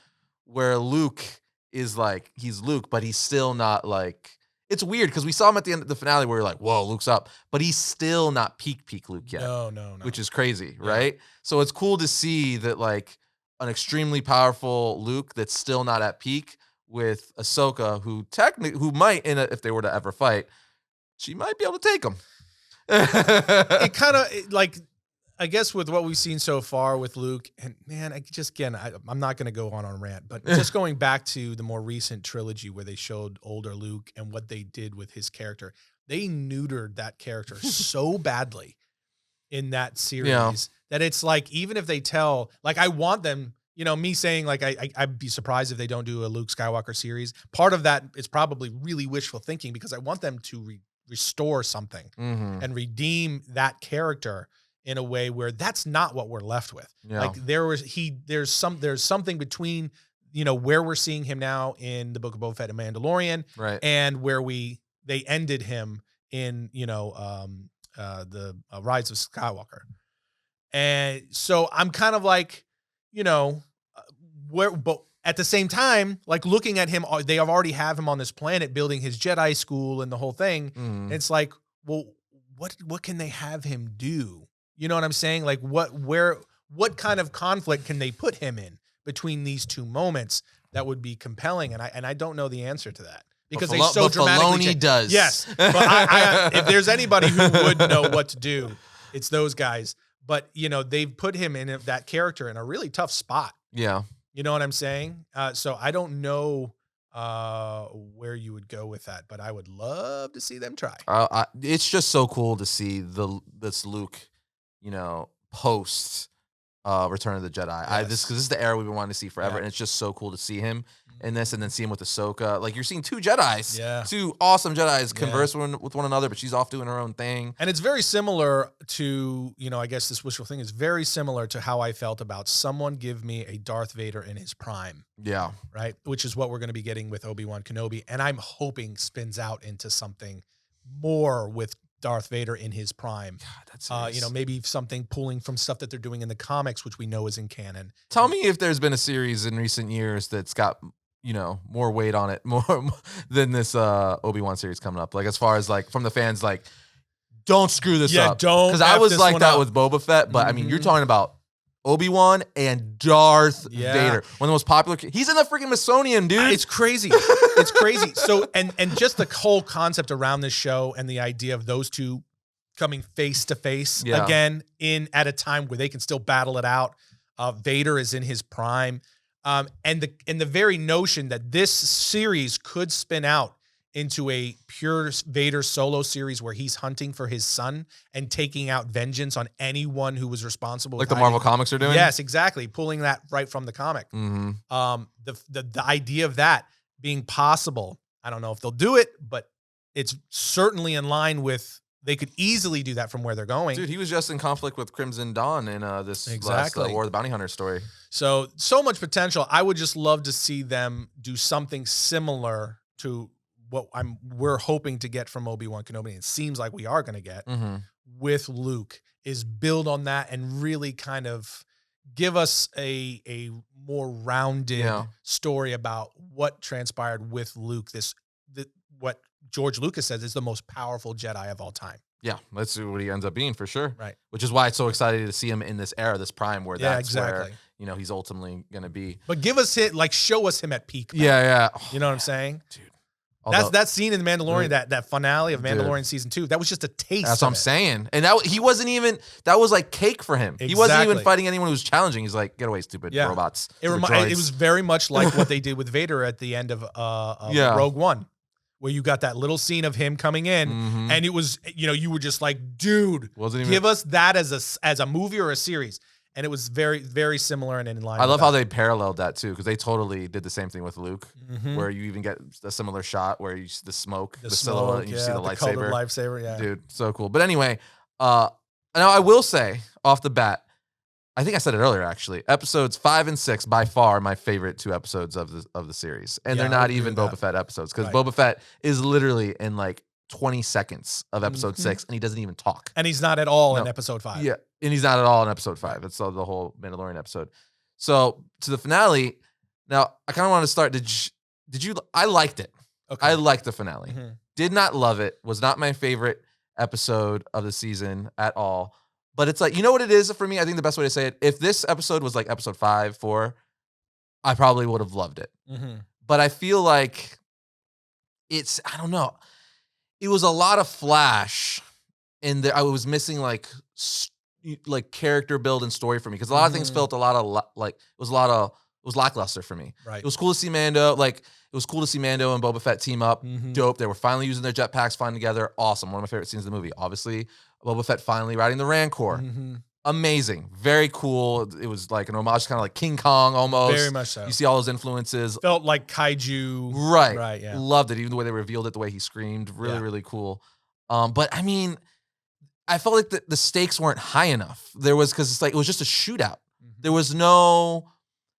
where Luke is like, he's Luke, but he's still not like, it's weird because we saw him at the end of the finale where we're like, whoa, Luke's up, but he's still not peak Luke yet. No. Which is crazy, right? So it's cool to see that like an extremely powerful Luke that's still not at peak, with Ahsoka, who might, if they were to ever fight, she might be able to take him. It kind of like, I guess with what we've seen so far with Luke, and man, I'm not going to go on a rant, but just going back to the more recent trilogy where they showed older Luke and what they did with his character, they neutered that character so badly in that series that it's like, even if they tell, like, I want them, me saying like, I'd be surprised if they don't do a Luke Skywalker series. Part of that is probably really wishful thinking, because I want them to restore something and redeem that character in a way where that's not what we're left with. Yeah. Like there's something between, where we're seeing him now in the Book of Boba Fett and Mandalorian, right, and where they ended him in, the Rise of Skywalker. And so I'm kind of like, but at the same time, like, looking at him, they already have him on this planet building his Jedi school and the whole thing. And it's like, well, what can they have him do? You know what I'm saying? Like, what kind of conflict can they put him in between these two moments that would be compelling? And I don't know the answer to that, because they so dramatically Filoni does. Yes, but I if there's anybody who would know what to do, it's those guys. But they've put him in that character in a really tough spot. Yeah, you know what I'm saying? So I don't know where you would go with that, but I would love to see them try. It's just so cool to see this Luke, post Return of the Jedi. Yes. Because this is the era we've been wanting to see forever, and it's just so cool to see him in this, and then see him with Ahsoka. Like, you're seeing two Jedis, two awesome Jedis converse with one another, but she's off doing her own thing. And it's very similar to, I guess this wishful thing is very similar to how I felt about someone give me a Darth Vader in his prime. Yeah. Right? Which is what we're going to be getting with Obi-Wan Kenobi. And I'm hoping spins out into something more with Darth Vader in his prime. God, that's maybe something pulling from stuff that they're doing in the comics, which we know is in canon. Tell me if there's been a series in recent years that's got more weight on it, more than this Obi-Wan series coming up. Like, as far as, like, from the fans, like, don't screw this up. Don't. Because I was like that with Boba Fett, but I mean, you're talking about Obi-Wan and Darth Vader, one of the most popular. He's in the freaking Smithsonian, dude. It's crazy. It's crazy. So, and just the whole concept around this show and the idea of those two coming face to face again at a time where they can still battle it out. Vader is in his prime. And the very notion that this series could spin out into a pure Vader solo series where he's hunting for his son and taking out vengeance on anyone who was responsible. Like the Marvel comics are doing? Yes, exactly. Pulling that right from the comic. The idea of that being possible, I don't know if they'll do it, but it's certainly in line with, they could easily do that from where they're going. Dude, he was just in conflict with Crimson Dawn in this last War of the Bounty Hunter story. So much potential. I would just love to see them do something similar to what we're hoping to get from Obi-Wan Kenobi. It seems like we are going to get with Luke, is build on that and really kind of give us a more rounded story about what transpired with Luke. What George Lucas says is the most powerful Jedi of all time. Yeah, that's what he ends up being for sure. Right. Which is why it's so exciting to see him in this era, this prime, where that's where he's ultimately going to be. But show us him at peak. Man. Yeah. You know what I'm saying? Dude. That scene in The Mandalorian, that finale of Mandalorian season 2, that was just a taste. That's what I'm saying. And that was like cake for him. Exactly. He wasn't even fighting anyone who was challenging. He's like, get away, stupid robots. It was very much like what they did with Vader at the end of Rogue One, where you got that little scene of him coming in, and it was, you were just like, dude, give us that as a movie or a series. And it was very, very similar and in line. I love how they paralleled that too, because they totally did the same thing with Luke, where you even get a similar shot where you see the smoke, the silhouette, and you see the lightsaber. Lightsaber, dude, so cool. But anyway, now I will say off the bat, I think I said it earlier actually. Episodes 5 and 6 by far my favorite 2 episodes of the series, and they're not even Boba Fett episodes, because Boba Fett is literally in like 20 seconds of episode 6, and he doesn't even talk. And he's not at all in episode 5. Yeah, and he's not at all in episode 5. It's the whole Mandalorian episode. So to the finale. Now I kind of want to start. Did you? I liked it. Okay. I liked the finale. Did not love it. Was not my favorite episode of the season at all. But it's like, you know what it is for me? I think the best way to say it, if this episode was like episode 5, 4, I probably would have loved it. But I feel like I don't know. It was a lot of flash, and I was missing like, like character build and story for me, because a lot of things felt it was lackluster for me. Right. It was cool to see Mando, and Boba Fett team up. Dope. They were finally using their jetpacks, flying together. Awesome. One of my favorite scenes of the movie. Obviously, Boba Fett finally riding the Rancor. Amazing. Very cool. It was like an homage, kind of like King Kong almost. Very much so. You see all those influences. Felt like kaiju. Right. Right. Yeah. Loved it. Even the way they revealed it, the way he screamed. Really, really cool. But I mean, I felt like the stakes weren't high enough. Because it was just a shootout. There was no,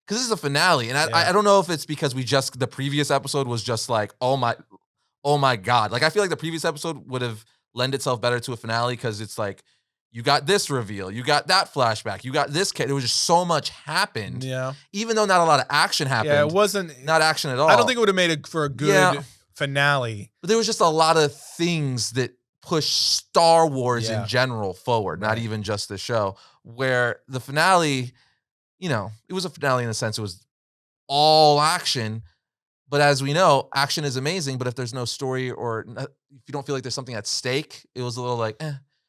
because this is a finale, and I don't know if it's because the previous episode was just like, oh my God. Like, I feel like the previous episode would have lent itself better to a finale, because it's like, you got this reveal, you got that flashback, you got this. There was just so much happened. Yeah. Even though not a lot of action happened. Yeah, it wasn't. Not action at all. I don't think it would have made it for a good finale. But there was just a lot of things that push Star Wars in general forward, not even just the show, where the finale, it was a finale in the sense it was all action. But as we know, action is amazing, but if there's no story, or if you don't feel like there's something at stake, it was a little like,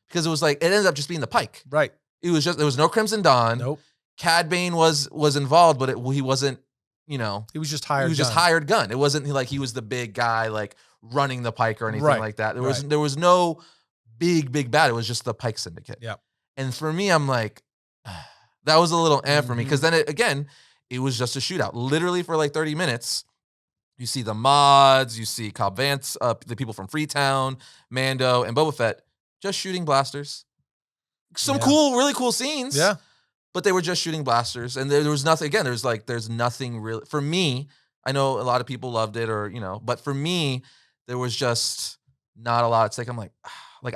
because it was like, it ended up just being the Pike. Right. There was no Crimson Dawn. Nope. Cad Bane was involved, but he wasn't, he was just hired. He was just hired gun. It wasn't like he was the big guy, like running the Pike or anything like that. There was no big bad. It was just the Pike Syndicate. Yeah. And for me, I'm like, that was a little for me, because then it was just a shootout. Literally for like 30 minutes, you see the mods, you see Cobb Vanth, the people from Freetown, Mando, and Boba Fett just shooting blasters. Some really cool scenes. Yeah. But they were just shooting blasters, and there was nothing. Again, there's nothing really for me. I know a lot of people loved it, but for me, there was just not a lot at stake. I'm like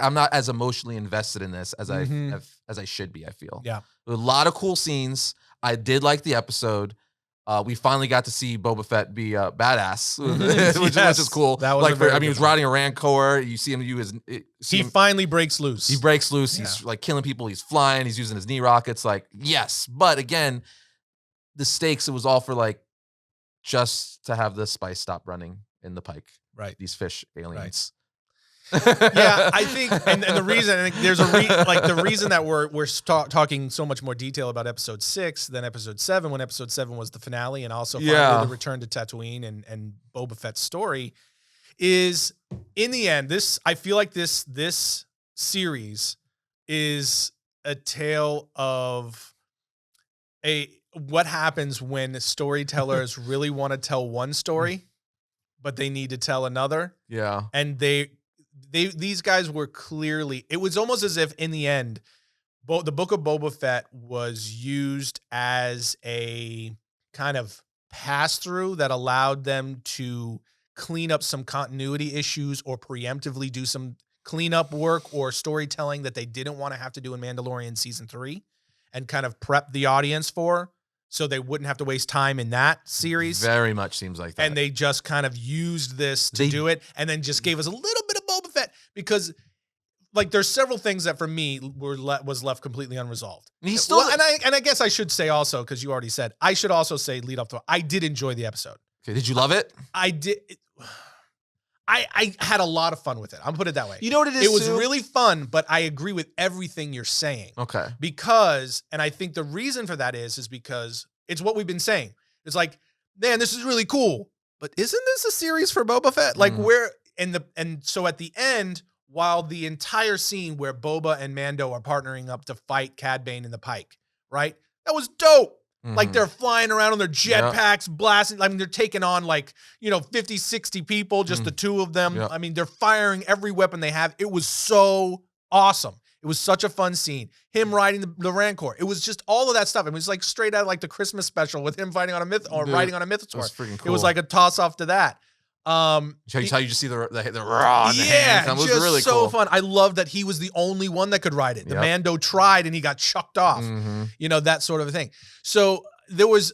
I'm not as emotionally invested in this as I should be. I feel. Yeah. There were a lot of cool scenes. I did like the episode. We finally got to see Boba Fett be badass, which is cool. That was he was riding a Rancor. You see him he finally breaks loose. He breaks loose. Yeah. He's like killing people. He's flying. He's using his knee rockets. Like, yes. But again, the stakes, it was all for like, just to have the spice stop running in the Pike. Right. These fish aliens. Right. Yeah, I think, and the reason, and there's the reason that we're talking so much more detail about episode 6 than episode 7, when episode 7 was the finale, and also finally the return to Tatooine and Boba Fett's story, is in the end, I feel like this series is a tale of what happens when storytellers really want to tell one story, but they need to tell another. Yeah. And these guys were clearly, it was almost as if in the end, the Book of Boba Fett was used as a kind of pass-through that allowed them to clean up some continuity issues or preemptively do some cleanup work or storytelling that they didn't want to have to do in Mandalorian season 3 and kind of prep the audience for, so they wouldn't have to waste time in that series. Very much seems like that. And they just kind of used this to do it, and then just gave us a little bit of Boba Fett, because like there's several things that for me was left completely unresolved. And he's still, and I guess I should say also, because you already said, I should also say lead up to it, I did enjoy the episode. Okay, did you love it? I did. I had a lot of fun with it. I'm put it that way. You know what it is? It was really fun, but I agree with everything you're saying. Okay. Because, and I think the reason for that is because it's what we've been saying. It's like, man, this is really cool, but isn't this a series for Boba Fett? Like so at the end, while the entire scene where Boba and Mando are partnering up to fight Cad Bane and the Pike, right? That was dope. Like they're flying around on their jetpacks, blasting. I mean, they're taking on 50, 60 people, just the two of them. I mean, they're firing every weapon they have. It was so awesome. It was such a fun scene. Him riding the Rancor. It was just all of that stuff. It was like straight out of like the Christmas special with him fighting on a riding on a mythosaur. It was freaking cool. It was like a toss off to that. How you just see the raw in the hand. It was just really so cool. fun. I love that he was the only one that could ride it. The Mando tried and he got chucked off. That sort of a thing. So there was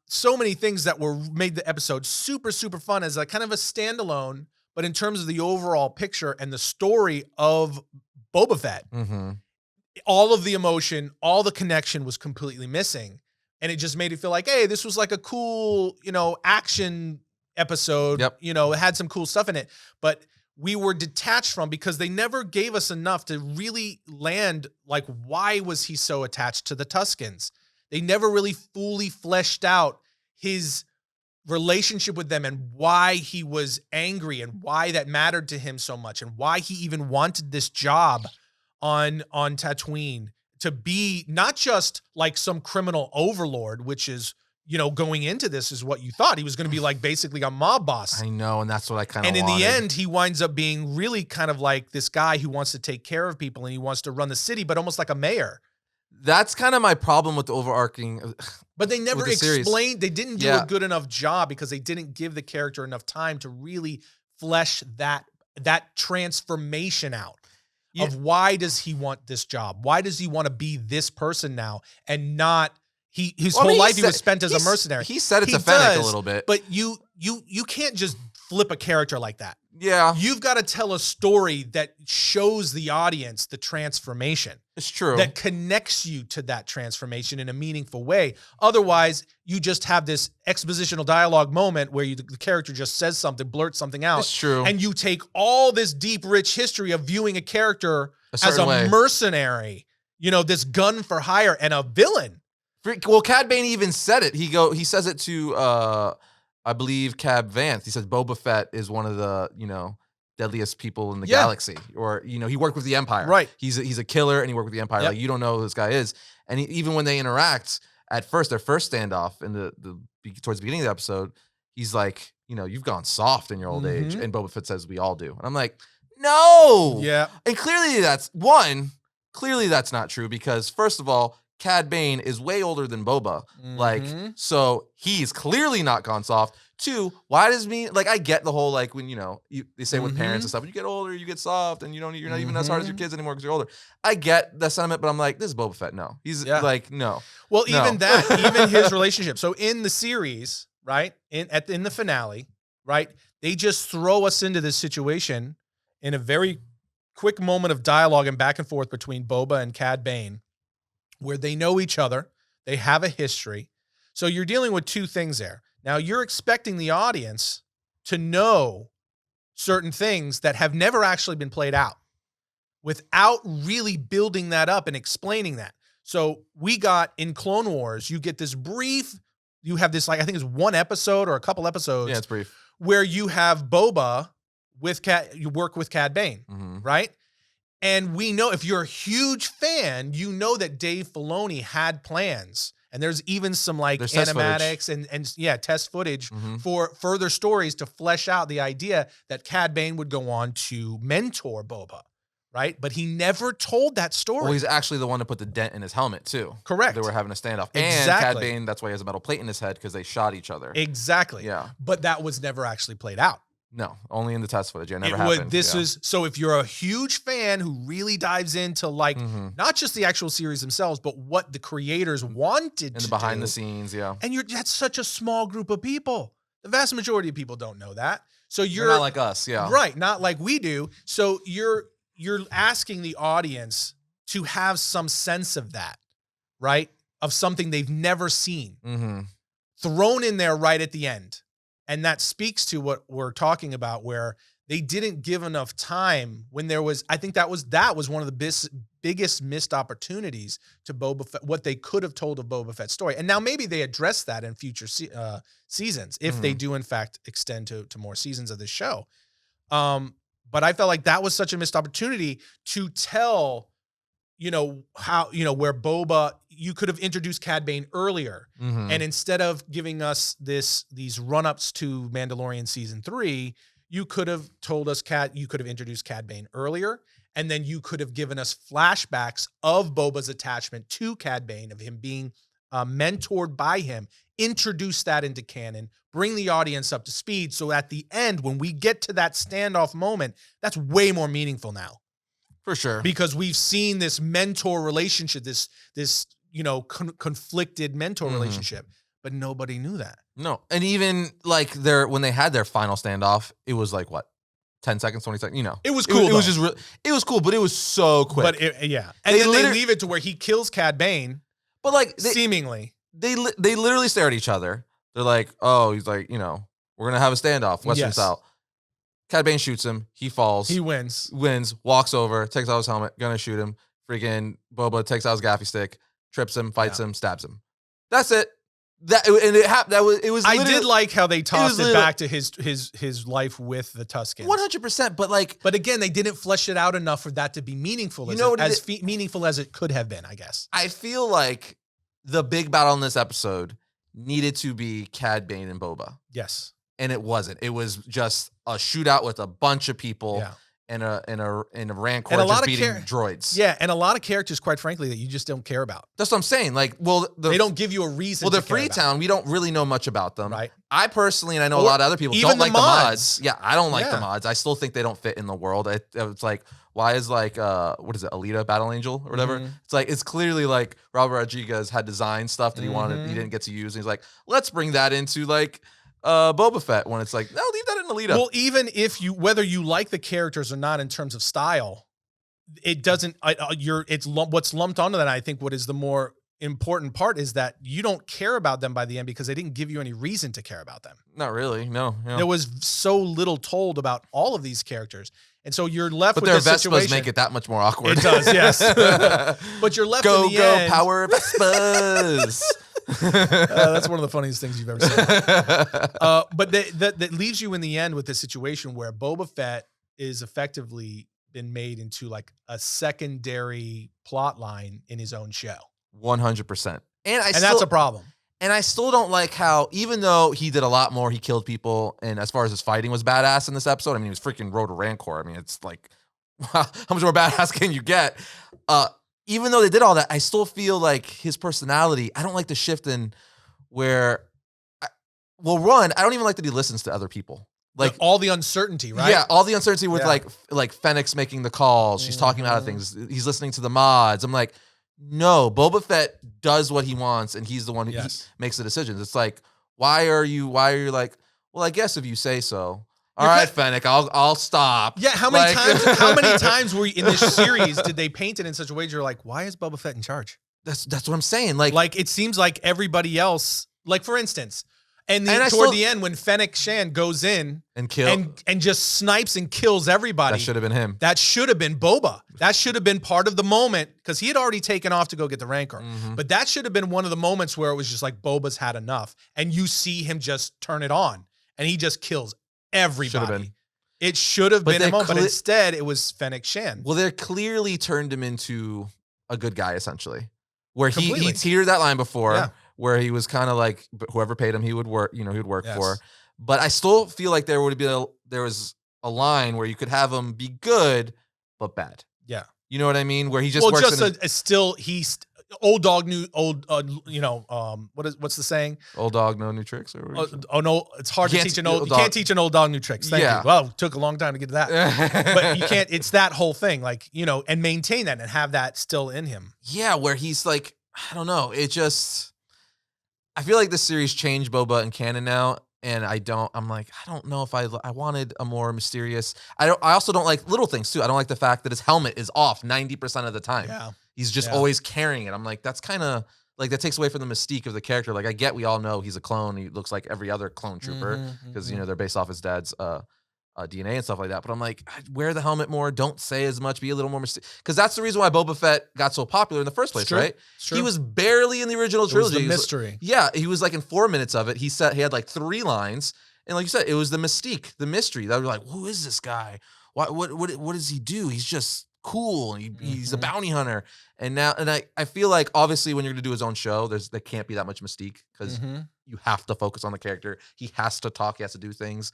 so many things that made the episode super, super fun as a kind of a standalone, but in terms of the overall picture and the story of Boba Fett, all of the emotion, all the connection was completely missing. And it just made it feel like, hey, this was like a cool, action episode. It had some cool stuff in it. But we were detached from because they never gave us enough to really land, like, why was he so attached to the Tuskens? They never really fully fleshed out his relationship with them and why he was angry and why that mattered to him so much and why he even wanted this job on Tatooine to be not just like some criminal overlord, which is, going into this is what you thought. He was going to be like basically a mob boss. I know, and that's what I kind of And in wanted. the end, he winds up being really kind of like this guy who wants to take care of people and he wants to run the city, but almost like a mayor. That's kind of my problem with the overarching. But they never explained. They didn't do Yeah. a good enough job because they didn't give the character enough time to really flesh that transformation out of why does he want this job? Why does he want to be this person now and not his whole life he was spent as a mercenary. He said it to Fennec a little bit. But you can't just flip a character like that. Yeah. You've got to tell a story that shows the audience the transformation. It's true. That connects you to that transformation in a meaningful way. Otherwise, you just have this expositional dialogue moment where the character just says something, blurts something out. It's true. And you take all this deep, rich history of viewing a character as a mercenary, this gun for hire and a villain. Well, Cad Bane even said it. He says it to I believe Cab Vanth. He says Boba Fett is one of the, deadliest people in the galaxy. Or, he worked with the Empire. Right. He's a killer and he worked with the Empire. Yep. Like, you don't know who this guy is. And even when they interact at first, their first standoff in the towards the beginning of the episode, he's like, you've gone soft in your old age. And Boba Fett says, we all do. And I'm like, no. Yeah. And clearly that's not true because first of all, Cad Bane is way older than Boba. Like, so he's clearly not gone soft. Two, why does I get the whole, like, when, they say with parents and stuff, when you get older, you get soft and you're not even as hard as your kids anymore because you're older. I get the sentiment, but I'm like, this is Boba Fett. No, he's like, no. Well, even even his relationship. So in the series, right, in the finale, right, they just throw us into this situation in a very quick moment of dialogue and back and forth between Boba and Cad Bane, where they know each other, they have a history. So you're dealing with two things there. Now you're expecting the audience to know certain things that have never actually been played out without really building that up and explaining that. So we got in Clone Wars, you get this you have this, I think it's one episode or a couple episodes. Yeah, it's brief. Where you have Boba you work with Cad Bane, right? And we know, if you're a huge fan, you know that Dave Filoni had plans. And there's even some animatics and test footage for further stories to flesh out the idea that Cad Bane would go on to mentor Boba, right? But he never told that story. Well, he's actually the one to put the dent in his helmet too. Correct. They were having a standoff. Exactly. And Cad Bane, that's why he has a metal plate in his head because they shot each other. Exactly. Yeah. But that was never actually played out. No, only in the test footage. It never happened. So if you're a huge fan who really dives into not just the actual series themselves, but what the creators wanted in the behind the scenes, and that's such a small group of people. The vast majority of people don't know that. So you're not like us, yeah. Right, not like we do. So you're asking the audience to have some sense of that, right? Of something they've never seen. Thrown in there right at the end. And that speaks to what we're talking about, where they didn't give enough time when there was, I think that was one of the biggest missed opportunities to Boba Fett, what they could have told of Boba Fett's story. And now maybe they address that in future seasons, if they do in fact extend to more seasons of this show. But I felt like that was such a missed opportunity to tell, how, where Boba, you could have introduced Cad Bane earlier. And instead of giving us these run-ups to Mandalorian season 3, you could have told us you could have introduced Cad Bane earlier. And then you could have given us flashbacks of Boba's attachment to Cad Bane, of him being mentored by him, introduce that into canon, bring the audience up to speed. So at the end, when we get to that standoff moment, that's way more meaningful now. For sure. Because we've seen this mentor relationship, this conflicted mentor relationship, but nobody knew that. No. And even when they had their final standoff, it was 10 seconds, 20 seconds, It was cool. It was just it was cool, but it was so quick. But And then they leave it to where he kills Cad Bane. But seemingly. They literally stare at each other. They're like, oh, he's like, we're going to have a standoff, Western style. Cad Bane shoots him. He falls. He wins. Walks over, takes out his helmet, gonna shoot him. Freaking Boba takes out his gaffy stick, trips him, fights him, stabs him. That's it. It was. I did like how they tossed it back to his life with the Tuskens. 100%, but again, they didn't flesh it out enough for that to be meaningful. Meaningful as it could have been, I guess. I feel like the big battle in this episode needed to be Cad Bane and Boba. Yes, and it wasn't. It was just a shootout with a bunch of people. Yeah. And a Rancor just beating droids. Yeah, and a lot of characters, quite frankly, that you just don't care about. That's what I'm saying. Like, they don't give you a reason. Well, the Freetown, we don't really know much about them. Right. I personally, and I know a lot of other people, don't like the mods. Yeah, I don't like the mods. I still think they don't fit in the world. It's like, why is what is it, Alita Battle Angel or whatever? It's like, it's clearly like Robert Rodriguez had designed stuff that he didn't get to use. And he's like, let's bring that into like Boba Fett, when it's like, no, leave that in Alita. Well, even if whether you like the characters or not in terms of style, it doesn't. What's lumped onto that. I think what is the more important part is that you don't care about them by the end because they didn't give you any reason to care about them. Not really. No. There was so little told about all of these characters. And so you're left with this situation. But their Vespas make it that much more awkward. It does, yes. But you're left in the end. Go, power Vespas. That's one of the funniest things you've ever said. But that leaves you in the end with this situation where Boba Fett is effectively been made into like a secondary plot line in his own show. 100%. And that's a problem. And I still don't like how, even though he did a lot more, he killed people, and as far as his fighting was badass in this episode, I mean, he was freaking rode a Rancor. I mean, it's like, how much more badass can you get? Even though they did all that, I still feel like his personality, I don't like the shift in where, I don't even like that he listens to other people. Like all the uncertainty, right? Yeah, all the uncertainty with like Fennec's making the calls. She's talking about things. He's listening to the mods. I'm like, no, Boba Fett does what he wants, and he's the one who makes the decisions. It's like, why are you like, well, I guess if you say so. All right, Fennec, I'll stop. Yeah, how many times were you, in this series did they paint it in such a way that you're like, why is Boba Fett in charge? That's what I'm saying. Like it seems like everybody else, like for instance, toward the end when Fennec Shan goes in and just snipes and kills everybody. That should have been him. That should have been Boba. That should have been part of the moment because he had already taken off to go get the Rancor. But that should have been one of the moments where it was just like Boba's had enough, and you see him just turn it on, and he just kills everybody. It should have been a moment, but instead it was Fennec Shan. Well, they clearly turned him into a good guy, essentially, where he teetered that line before, where he was kind of like whoever paid him, he would work. He would work for. But I still feel like there was a line where you could have him be good but bad. Yeah, you know what I mean? Where he just works. He's old dog new old. What's the saying? Old dog no new tricks. Or no, it's hard to teach an old. You can't teach an old dog new tricks. Thank you. Well, it took a long time to get to that, but you can't. It's that whole thing, like and maintain that and have that still in him. Yeah, where he's like, I don't know. It just. I feel like this series changed Boba and canon now, and I'm like, I don't know if I wanted a more mysterious. I also don't like little things too. I don't like the fact that his helmet is off 90% of the time. Yeah. He's just always carrying it. I'm like, that's kind of like, that takes away from the mystique of the character. Like, I get, we all know he's a clone. He looks like every other clone trooper because they're based off his dad's DNA and stuff like that. But I'm like, wear the helmet more. Don't say as much. Be a little more mysterious. Because that's the reason why Boba Fett got so popular in the first place, right? He was barely in the original trilogy. It was the mystery. He was like in 4 minutes of it. He had like 3 lines. And like you said, it was the mystique, the mystery. That were like, who is this guy? What does he do? He's just cool. He's a bounty hunter. And now, I feel like obviously when you're going to do his own show, there can't be that much mystique because you have to focus on the character. He has to talk. He has to do things.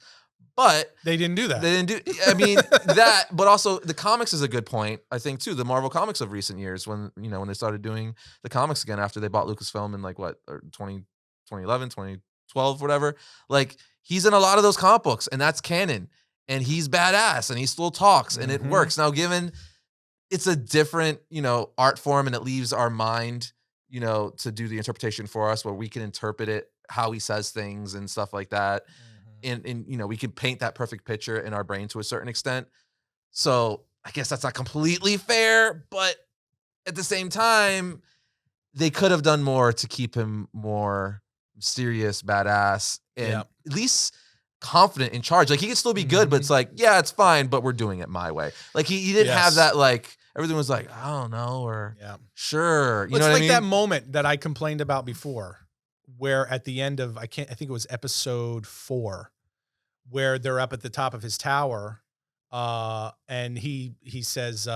But they didn't do that. They didn't do. I mean that, but also the comics is a good point. I think too. The Marvel comics of recent years, when they started doing the comics again after they bought Lucasfilm in like 2011, 2012, whatever. Like he's in a lot of those comic books, and that's canon. And he's badass, and he still talks, and it works. Now, given it's a different art form, and it leaves our mind to do the interpretation for us, where we can interpret it how he says things and stuff like that. And we can paint that perfect picture in our brain to a certain extent. So I guess that's not completely fair, but at the same time, they could have done more to keep him more mysterious, badass, and at least confident in charge. Like he could still be good, but it's like, yeah, it's fine, but we're doing it my way. Like he didn't have that, like everything was like, I don't know, or sure. You know what I mean? That moment that I complained about before, where at the end of, I think it was episode 4, where they're up at the top of his tower, and he says,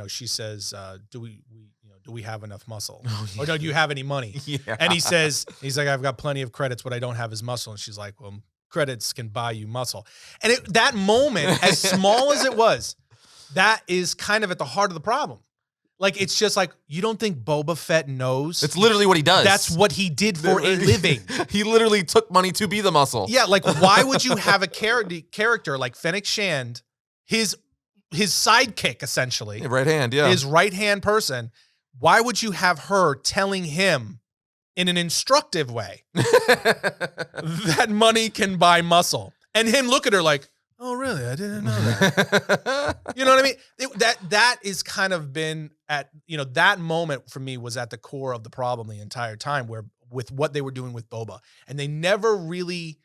she says, do we have enough muscle? Or do you have any money? And he's like, I've got plenty of credits. What I don't have is muscle. And she's like, well, credits can buy you muscle. And that moment, as small as it was, that is kind of at the heart of the problem. Like, it's just like, you don't think Boba Fett knows? It's literally what he does. That's what he did for a living. He literally took money to be the muscle. Yeah, like, why would you have a character like Fennec Shand, his sidekick, essentially. Right hand, yeah. His right-hand person. Why would you have her telling him in an instructive way that money can buy muscle? And him look at her like, oh, really? I didn't know that. You know what I mean? That is kind of been at, that moment for me was at the core of the problem the entire time, where with what they were doing with Boba. And they never really,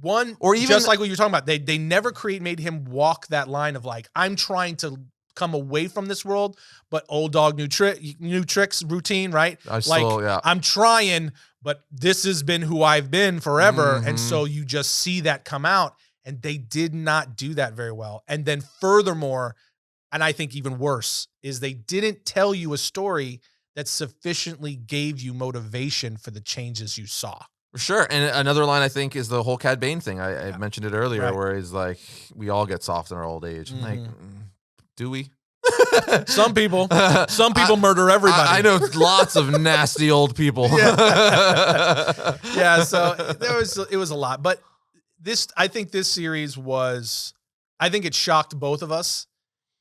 or even just like what you're talking about, they never made him walk that line of like, I'm trying to come away from this world, but old dog, new tricks, routine, right? I'm trying, but this has been who I've been forever. And so you just see that come out. And they did not do that very well. And then furthermore, and I think even worse, is they didn't tell you a story that sufficiently gave you motivation for the changes you saw. For sure. And another line, I think, is the whole Cad Bane thing. I mentioned it earlier, where he's like, we all get soft in our old age. I'm like, do we? Some people murder everybody. I know lots of nasty old people. So it was a lot. But I think this series it shocked both of us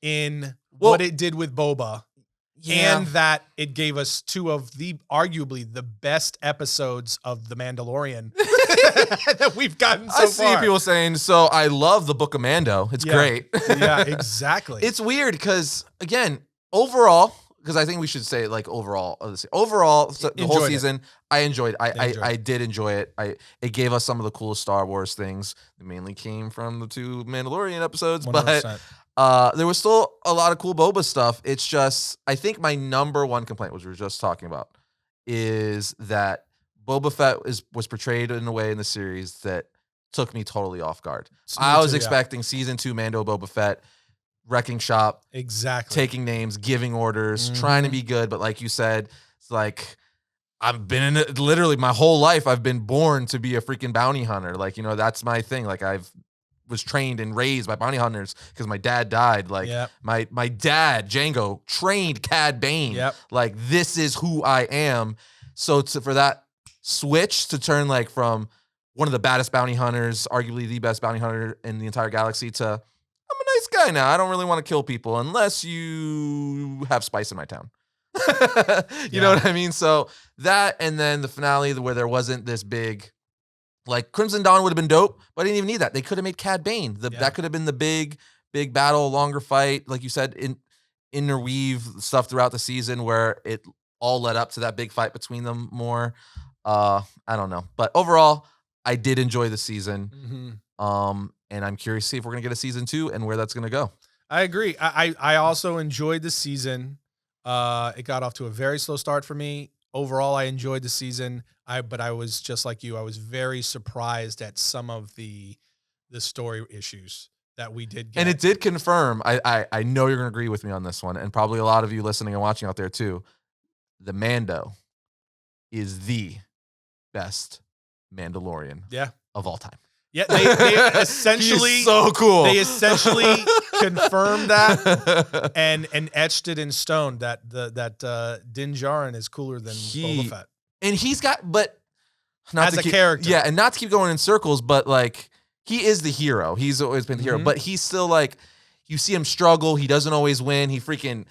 in what it did with Boba, and that it gave us 2 of arguably the best episodes of The Mandalorian that we've gotten so far. I see people saying, so I love the Book of Mando. It's great. Yeah, exactly. It's weird because, again, overall, because I think we should say like overall, the whole season, I enjoyed it. I did enjoy it. It gave us some of the coolest Star Wars things that mainly came from the 2 Mandalorian episodes, 100%. But there was still a lot of cool Boba stuff. It's just, I think my number one complaint, which we were just talking about, is that Boba Fett was portrayed in a way in the series that took me totally off guard. I was expecting season 2 Mando Boba Fett, wrecking shop, exactly, taking names, giving orders, trying to be good. But like you said, it's like, I've been in it literally my whole life. I've been born to be a freaking bounty hunter. Like, that's my thing. Like, was trained and raised by bounty hunters because my dad died. Like my dad, Django, trained Cad Bane. Like, this is who I am. So for that switch to turn like from one of the baddest bounty hunters, arguably the best bounty hunter in the entire galaxy, to I'm a nice guy now. I don't really want to kill people unless you have spice in my town. You know what I mean? So that, and then the finale where there wasn't this big, like, Crimson Dawn would have been dope, but I didn't even need that. They could have made Cad Bane. That could have been the big battle, longer fight, like you said, interweave stuff throughout the season where it all led up to that big fight between them more. I don't know. But overall, I did enjoy the season. And I'm curious to see if we're going to get a season 2 and where that's going to go. I agree. I also enjoyed the season. It got off to a very slow start for me. Overall, I enjoyed the season. But I was just like you. I was very surprised at some of the story issues that we did get. And it did confirm, I know you're going to agree with me on this one, and probably a lot of you listening and watching out there too, the Mando is the best Mandalorian of all time. Yeah, they essentially He's so cool. They essentially confirmed that and etched it in stone that Din Djarin is cooler than Boba Fett. And he's got, but not as a character, and not to keep going in circles, but like, he is the hero. He's always been the hero, but he's still like, you see him struggle. He doesn't always win. He freaking,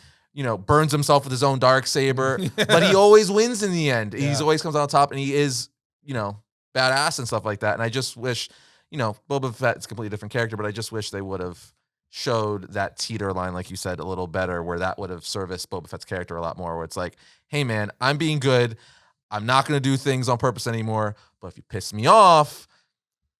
burns himself with his own darksaber, but he always wins in the end. He's always comes out on top, and he is, badass and stuff like that. And I just wish, Boba Fett's a completely different character, but I just wish they would have showed that teeter line, like you said, a little better, where that would have serviced Boba Fett's character a lot more, where it's like, hey man, I'm being good. I'm not going to do things on purpose anymore, but if you piss me off,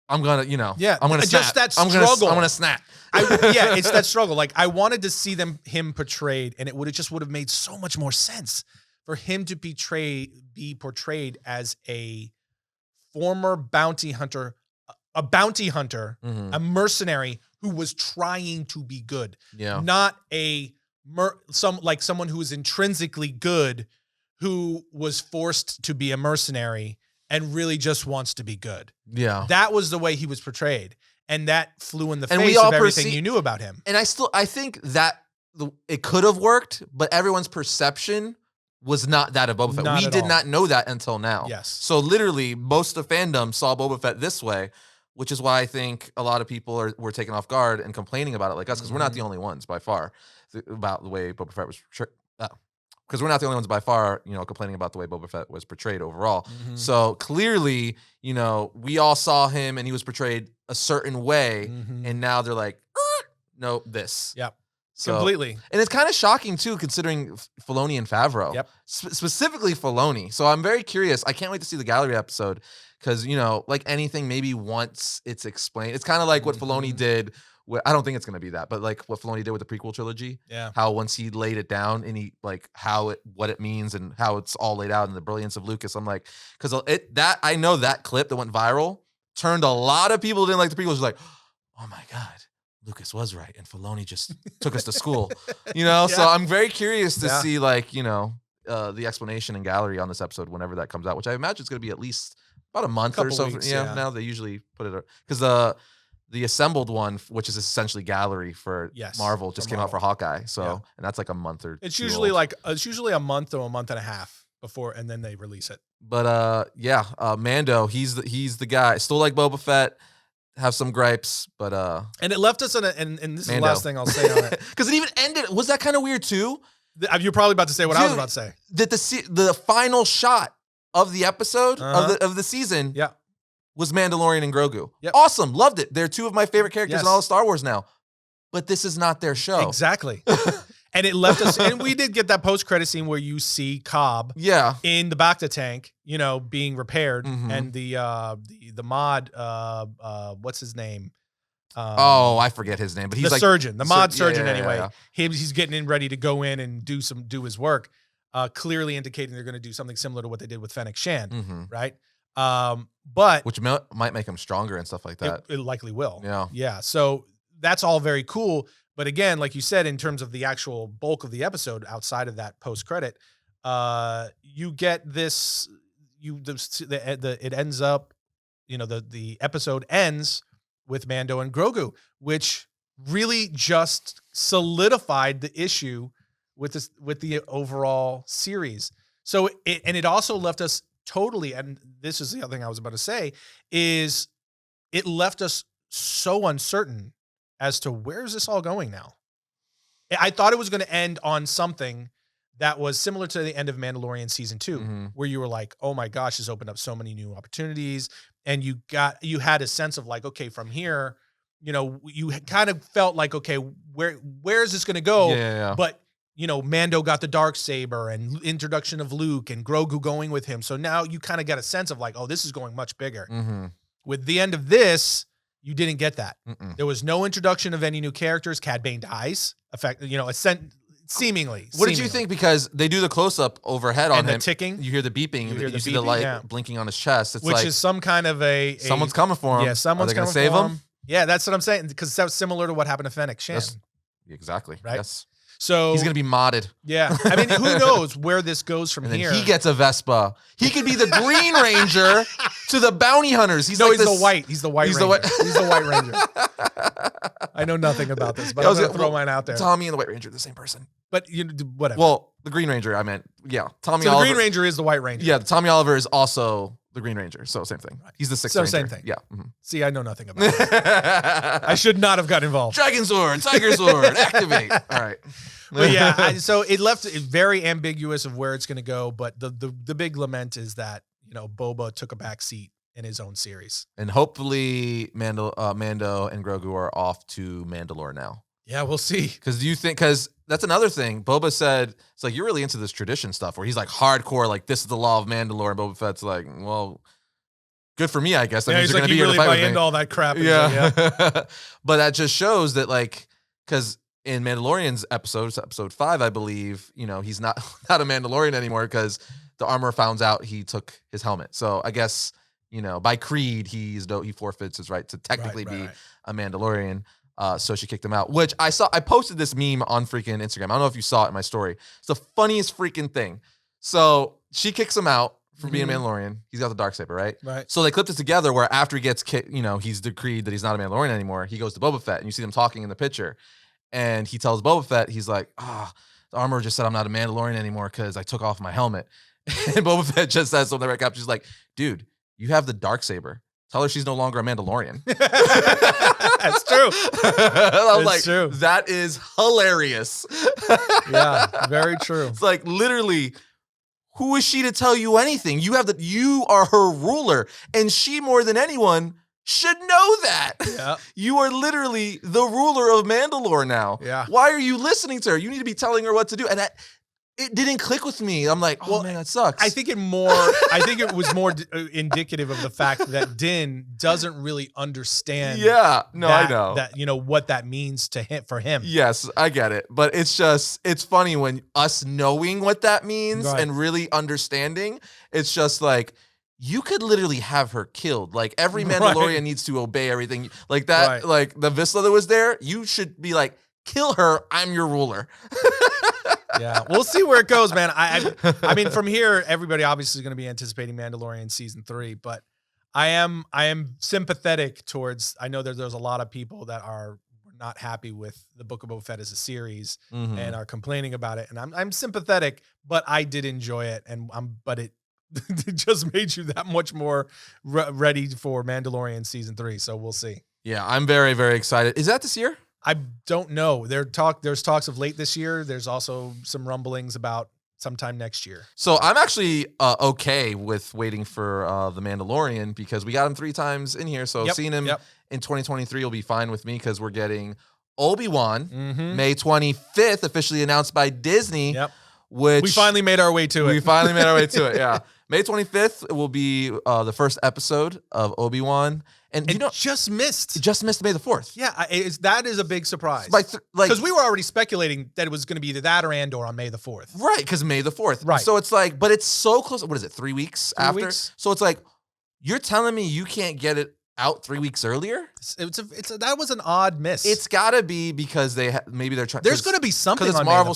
I'm gonna, Yeah, I'm gonna snap. just that I'm struggle. gonna snap. Yeah, it's that struggle. Like I wanted to see him portrayed, and it would have made so much more sense for him to be portrayed as a former bounty hunter, a mercenary who was trying to be good. Yeah. Not someone who is intrinsically good who was forced to be a mercenary and really just wants to be good. Yeah. That was the way he was portrayed. And that flew in the And face of everything you knew about him. And I think that it could have worked, but everyone's perception was not that of Boba Fett. We did not know that until now. Yes. So literally, most of fandom saw Boba Fett this way, which is why I think a lot of people were taken off guard and complaining about it like us, because we're not the only ones by far about the way Boba Fett was because we're not the only ones by far, complaining about the way Boba Fett was portrayed overall. So clearly, we all saw him and he was portrayed a certain way, and now they're like, no, this. Yep. So, completely. And it's kind of shocking too, considering Filoni and Favreau. Yep. Specifically Filoni. So I'm very curious. I can't wait to see the gallery episode because, like anything, maybe once it's explained, it's kind of like what Filoni did. I don't think it's going to be that, but like what Filoni did with the prequel trilogy. Yeah. How once he laid it down and what it means and how it's all laid out and the brilliance of Lucas. I'm like, because I know that clip that went viral turned a lot of people who didn't like the prequels like, oh my God, Lucas was right, and Filoni just took us to school, So I'm very curious to see the explanation and gallery on this episode whenever that comes out, which I imagine is going to be at least about a month or so. Weeks, Now they usually put it because the assembled one, which is essentially gallery for Marvel, just came out for Hawkeye. So and that's like a month or it's two usually old. it's usually a month or a month and a half before, and then they release it. But Mando, he's the guy. Still like Boba Fett. Have some gripes, but and it left us in and this is Mando. the last thing I'll say on it. Because it even ended. Was that kind of weird too? You're probably about to say what I was about to say. That the final shot of the episode of the season was Mandalorian and Grogu. Yep. Awesome. Loved it. They're two of my favorite characters in all of Star Wars now. But this is not their show. Exactly. And it left us, and we did get that post-credit scene where you see Cobb in the Bacta tank, being repaired, and the mod, what's his name? I forget his name, but he's the surgeon, the mod surgeon. Yeah. He's getting in ready to go in and do his work, clearly indicating they're going to do something similar to what they did with Fennec Shand, right? But which might make him stronger and stuff like that. It likely will. Yeah. So that's all very cool. But again, like you said, in terms of the actual bulk of the episode, outside of that post credit, you get this. It ends up, the episode ends with Mando and Grogu, which really just solidified the issue with the overall series. So it also left us totally, and this is the other thing I was about to say, is it left us so uncertain as to where is this all going now. I thought it was going to end on something that was similar to the end of Mandalorian season 2, where you were like, oh my gosh, this opened up so many new opportunities. And you had a sense of like, okay, from here, you kind of felt like, okay, where is this going to go? Yeah. But Mando got the Darksaber and introduction of Luke and Grogu going with him. So now you kind of got a sense of like, oh, this is going much bigger. With the end of this, you didn't get that. There was no introduction of any new characters. Cad Bane dies. Seemingly. What did you think? Because they do the close up overhead on and him. the ticking. You hear the beeping. You see the light blinking on his chest. It's which is some kind of someone's coming for him. Yeah, someone's going to save him. Yeah, that's what I'm saying. Because that was similar to what happened to Fennec Shand. Exactly. Right. Yes. So he's going to be modded. Yeah. I mean, who knows where this goes from and here? He gets a Vespa. He could be the Green Ranger to the bounty hunters. He's the white. He's the white ranger. He's the white ranger. I know nothing about this, but I'm going to throw mine out there. Tommy and the White Ranger are the same person. But whatever. Well, the Green Ranger, I meant, Tommy Oliver. The Green Ranger is the White Ranger. Yeah, Tommy Oliver is also the Green Ranger, so same thing. He's the Sixth Ranger. Same thing. Yeah. See, I know nothing about it. I should not have gotten involved. Dragon Sword, Tiger Sword, activate. All right. But yeah, so it left it very ambiguous of where it's going to go. But the big lament is that Boba took a back seat in his own series, and hopefully Mando and Grogu are off to Mandalore now. Yeah, we'll see. Because that's another thing. Boba said it's like you're really into this tradition stuff where he's like hardcore, like this is the law of Mandalore, and Boba Fett's like, well, good for me, I guess. That Yeah, means he's you're like, going to you be really here to buy fight with into me. all that crap. Yeah. Yeah. But that just shows that, like, because in Mandalorian's episode 5, I believe, he's not a Mandalorian anymore because the armor found out he took his helmet. So I guess, by creed, he forfeits his right to technically be a Mandalorian. So she kicked him out, which I posted this meme on freaking Instagram. I don't know if you saw it in my story. It's the funniest freaking thing. So she kicks him out for being a Mandalorian. He's got the Darksaber, right? Right. So they clipped it together where after he gets kicked, he's decreed that he's not a Mandalorian anymore. He goes to Boba Fett and you see them talking in the picture. And he tells Boba Fett, he's like, the armor just said I'm not a Mandalorian anymore because I took off my helmet. And Boba Fett just says on the red cap, she's like, dude, you have the Darksaber. Tell her she's no longer a Mandalorian. That's true. I was like, true. That is hilarious. Yeah, very true. It's like, literally, who is she to tell you anything? You are her ruler, and she more than anyone should know that. Yeah. You are literally the ruler of Mandalore now. Yeah. Why are you listening to her? You need to be telling her what to do. And it didn't click with me. I'm like, man, that sucks. I think it was more indicative of the fact that Din doesn't really understand. Yeah, no, I know that what that means to him for him. Yes, I get it, but it's funny when us knowing what that means and really understanding. It's just like, you could literally have her killed. Like, every Mandalorian needs to obey everything like that. Like the Vizsla that was there, you should be like, kill her. I'm your ruler. Yeah, we'll see where it goes, man. I mean, from here, everybody obviously is going to be anticipating Mandalorian season 3, but I am sympathetic towards. I know that there's a lot of people that are not happy with the Book of Boba Fett as a series and are complaining about it, and I'm sympathetic, but I did enjoy it, but it just made you that much more ready for Mandalorian season 3. So we'll see. Yeah, I'm very, very excited. Is that this year? I don't know. There's talks of late this year. There's also some rumblings about sometime next year. So I'm actually okay with waiting for The Mandalorian because we got him 3 times in here. So seeing him in 2023 will be fine with me because we're getting Obi-Wan May 25th, officially announced by Disney. Yep. Which we finally made our way to it. We finally made our way to it, yeah. May 25th will be the first episode of Obi-Wan. And it just missed. It just missed May the 4th. Yeah, that is a big surprise. Because we were already speculating that it was going to be either that or Andor on May the 4th. Right, because May the 4th. Right. So it's like, but it's so close. What is it, 3 weeks 3 after? weeks? So it's like, you're telling me you can't get it out 3 weeks earlier? That was an odd miss. It's got to be because maybe they're trying. There's going to be something because it's on Marvel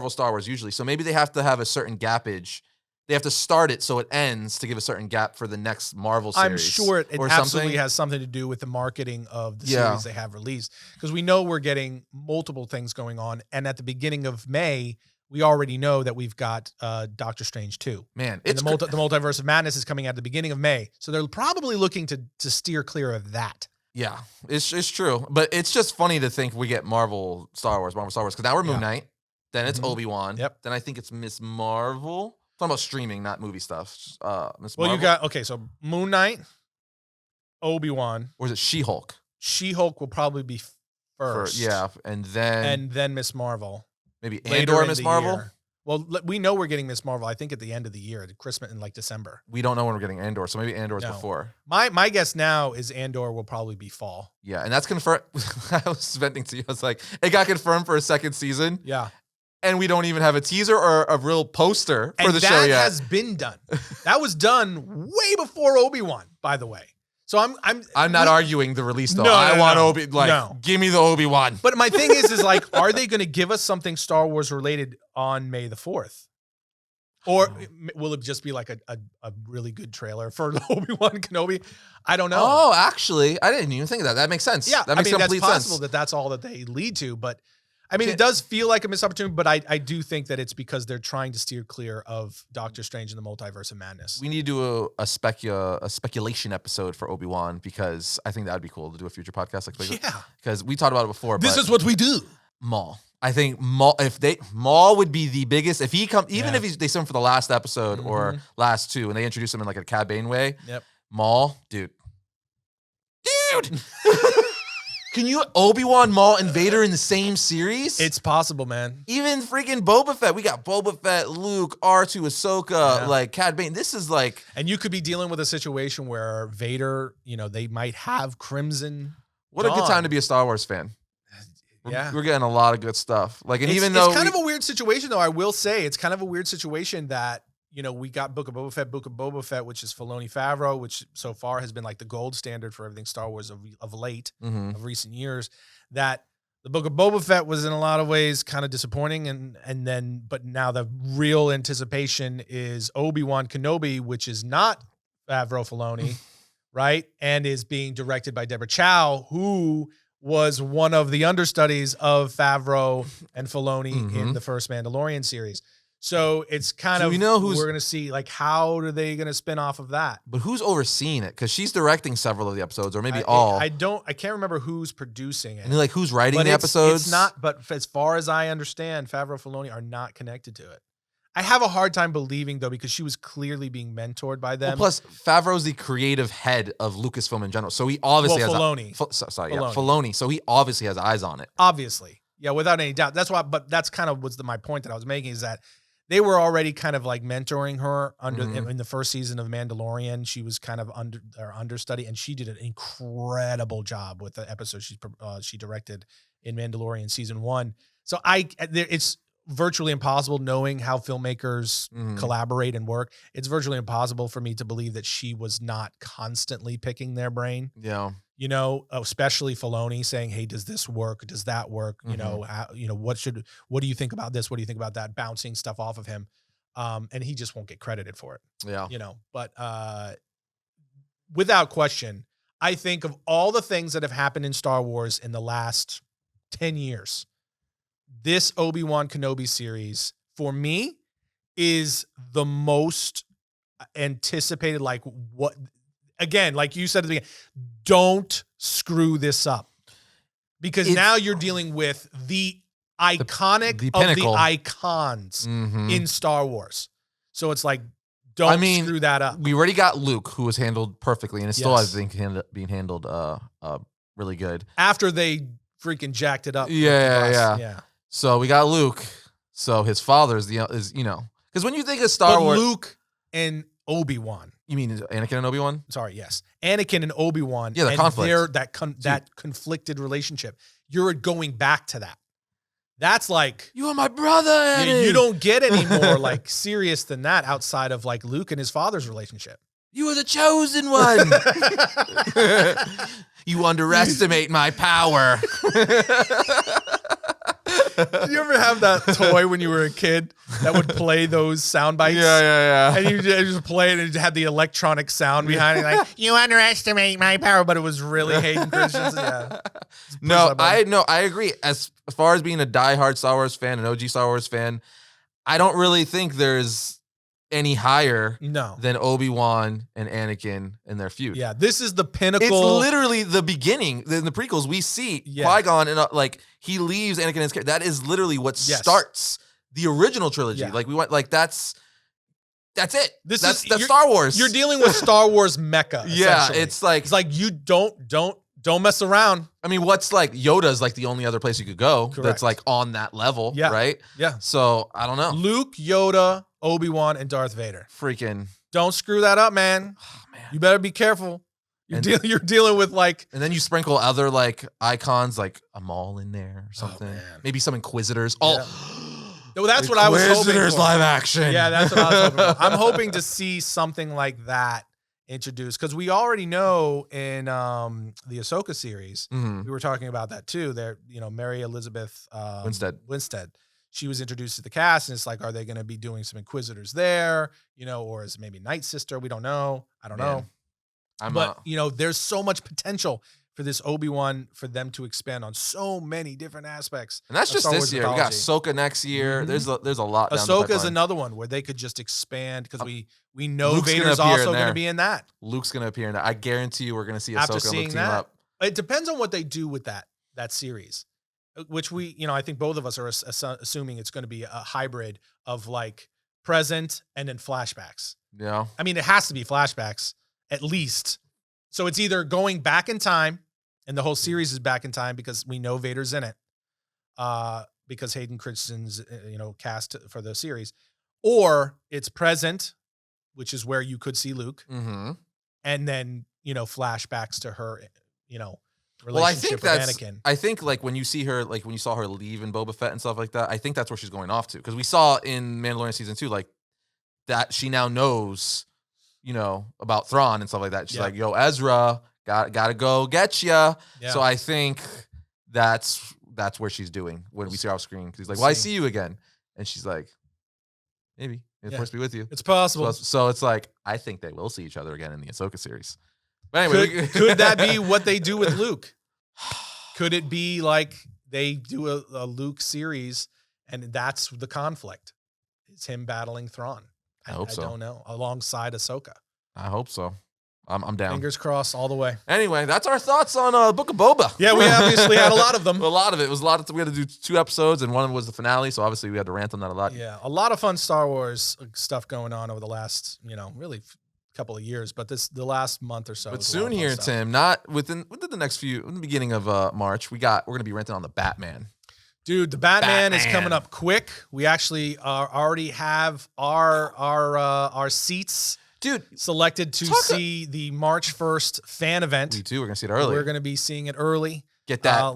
Star Wars usually. So maybe they have to have a certain gappage. They have to start it so it ends to give a certain gap for the next Marvel series. I'm sure it absolutely has something to do with the marketing of the series they have released. Because we know we're getting multiple things going on. And at the beginning of May, we already know that we've got Doctor Strange 2. Man, the Multiverse of Madness is coming at the beginning of May. So they're probably looking to steer clear of that. Yeah, it's true. But it's just funny to think we get Marvel Star Wars. Because now we're Moon Knight. Then it's Obi-Wan. Yep. Then I think it's Miss Marvel. Talking about streaming, not movie stuff. Miss Well, Marvel. so Moon Knight, Obi-Wan. Or is it She-Hulk? She-Hulk will probably be first. And then Miss Marvel. Maybe Andor Miss Marvel? Year. Well, we know we're getting Miss Marvel, I think, at the end of the year, at Christmas in December. We don't know when we're getting Andor, so maybe Andor's before. My guess now is Andor will probably be fall. Yeah, and that's confirmed. I was venting to you. I was like, it got confirmed for a second season. Yeah. And we don't even have a teaser or a real poster for the show yet. That has been done. That was done way before Obi-Wan, by the way. So I'm not arguing the release though. I want give me the Obi-Wan. But my thing is like, are they going to give us something Star Wars related on May the 4th? Or will it just be like a really good trailer for Obi-Wan Kenobi? I don't know. Oh, actually, I didn't even think of that. That makes sense. Yeah, that makes complete that's possible sense. that that's all that they lead to, but I mean, it does feel like a missed opportunity, but I do think that it's because they're trying to steer clear of Doctor Strange and the Multiverse of Madness. We need to do a speculation episode for Obi-Wan because I think that would be cool to do a future podcast. Because we talked about it before. This is what we do. Maul. I think Maul would be the biggest if he if they send him for the last episode or last 2 and they introduce him in like a Cad Bane way. Yep. Maul, dude. Can you Obi-Wan, Maul, and Vader in the same series? It's possible, man. Even freaking Boba Fett. We got Boba Fett, Luke, R2, Ahsoka, like Cad Bane. This is like... And you could be dealing with a situation where Vader, they might have Crimson What a good time to be a Star Wars fan. Yeah. We're getting a lot of good stuff. Like, and It's kind of a weird situation, though, I will say. It's kind of a weird situation that, we got Book of Boba Fett, which is Filoni Favreau, which so far has been like the gold standard for everything Star Wars of late, of recent years, that the Book of Boba Fett was in a lot of ways kind of disappointing. But now the real anticipation is Obi-Wan Kenobi, which is not Favreau Filoni, right? And is being directed by Deborah Chow, who was one of the understudies of Favreau and Filoni in the first Mandalorian series. So it's kind of, we're going to see, like, how are they going to spin off of that? But who's overseeing it? Because she's directing several of the episodes, or maybe all. I can't remember who's producing it. And like, who's writing the episodes? It's not, but as far as I understand, Favreau Filoni are not connected to it. I have a hard time believing, though, because she was clearly being mentored by them. Well, plus, Favreau's the creative head of Lucasfilm in general. So he obviously has... Filoni. Filoni. So he obviously has eyes on it. Obviously. Yeah, without any doubt. That's why, but that's kind of my point that I was making, is that they were already kind of like mentoring her in the first season of Mandalorian. She was kind of their understudy, and she did an incredible job with the episode she directed in Mandalorian season 1. So it's virtually impossible, knowing how filmmakers collaborate and work. It's virtually impossible for me to believe that she was not constantly picking their brain. Yeah. Especially Filoni saying, "Hey, does this work? Does that work? What do you think about this? What do you think about that?" Bouncing stuff off of him. And he just won't get credited for it. Yeah. But without question, I think of all the things that have happened in Star Wars in the last 10 years, this Obi-Wan Kenobi series, for me, is the most anticipated. Like, what, again, like you said at the beginning, don't screw this up. Because now you're dealing with the iconic of the icons in Star Wars. So it's like, don't screw that up. We already got Luke, who was handled perfectly, and it still has being handled really good. After they freaking jacked it up. Yeah. So we got Luke. So his father is because when you think of Star Wars, Luke and Obi-Wan. You mean Anakin and Obi-Wan? Sorry, yes. Anakin and Obi-Wan. Yeah, the conflict. That conflicted relationship. You're going back to that. That's like, you are my brother. You don't get any more like serious than that outside of like Luke and his father's relationship. You are the chosen one. You underestimate my power. Did you ever have that toy when you were a kid that would play those sound bites? Yeah. And you just play it and it had the electronic sound behind it, like, you underestimate my power, but it was really Hayden Christensen. Yeah. I agree. As far as being a diehard Star Wars fan, an OG Star Wars fan, I don't really think there's any higher than Obi-Wan and Anakin in their feud. Yeah, this is the pinnacle. It's literally the beginning. In the prequels, we see Qui-Gon and he leaves Anakin and his character. That is literally what starts the original trilogy. Yeah. Like we went like that's it. That's Star Wars. You're dealing with Star Wars Mecca. Yeah, it's like you don't mess around. I mean, what's like Yoda's like the only other place you could go that's like on that level, right? Yeah. So I don't know. Luke, Yoda, Obi-Wan, and Darth Vader. Freaking don't screw that up, man. Oh, man. You better be careful. You're dealing with like, and then you sprinkle other like icons like a Maul in there or something. Maybe some Inquisitors. Yeah. No, that's what I was hoping for. Inquisitors live action. Yeah, that's what I was hoping for. I'm hoping to see something like that introduced, because we already know in the Ahsoka series, we were talking about that too. There, Mary Elizabeth Winstead. She was introduced to the cast, and it's like, are they going to be doing some Inquisitors there? Or is maybe Night Sister? We don't know. I don't know. But there's so much potential for this Obi-Wan, for them to expand on so many different aspects. And that's just this year. We got Ahsoka next year. There's a lot. Ahsoka is another one where they could just expand, because we know Luke's Vader's also going to be in that. Luke's going to appear in that. I guarantee you we're going to see Ahsoka and Luke team up. It depends on what they do with that series, which I think both of us are assuming it's going to be a hybrid of like present and then flashbacks. Yeah. I mean, it has to be flashbacks at least. So it's either going back in time and the whole series is back in time because we know Vader's in it. Because Hayden Christensen's cast for the series, or it's present, which is where you could see Luke, and then flashbacks to her, relationship with Anakin. I think like when you see her, like when you saw her leave in Boba Fett and stuff like that, I think that's where she's going off to, because we saw in Mandalorian season 2 like that she now knows, about Thrawn and stuff like that. She's like, "Yo, Ezra, gotta go get ya." Yeah. So I think that's where she's doing when we see her off screen. Because he's like, "Well, I see you again," and she's like, "Maybe it's supposed to be with you." It's possible. So it's like I think they will see each other again in the Ahsoka series. But anyway, could that be what they do with Luke? Could it be like they do a Luke series and that's the conflict? It's him battling Thrawn. I hope so. I don't know. Alongside Ahsoka. I hope so. I'm down. Fingers crossed all the way. Anyway, that's our thoughts on Book of Boba. Yeah, we obviously had a lot of them. A lot of it. It was a lot. We had to do 2 episodes, and one was the finale, so obviously we had to rant on that a lot. Yeah, a lot of fun Star Wars stuff going on over the last, really couple of years, but the last month or so. But soon here, Tim, not within the next few, in the beginning of March, we're going to be renting on the Batman. Dude, the Batman is coming up quick. We actually already have our seats, dude, selected to see the March 1st fan event. We too. We're gonna see it early. We're gonna be seeing it early. Get that.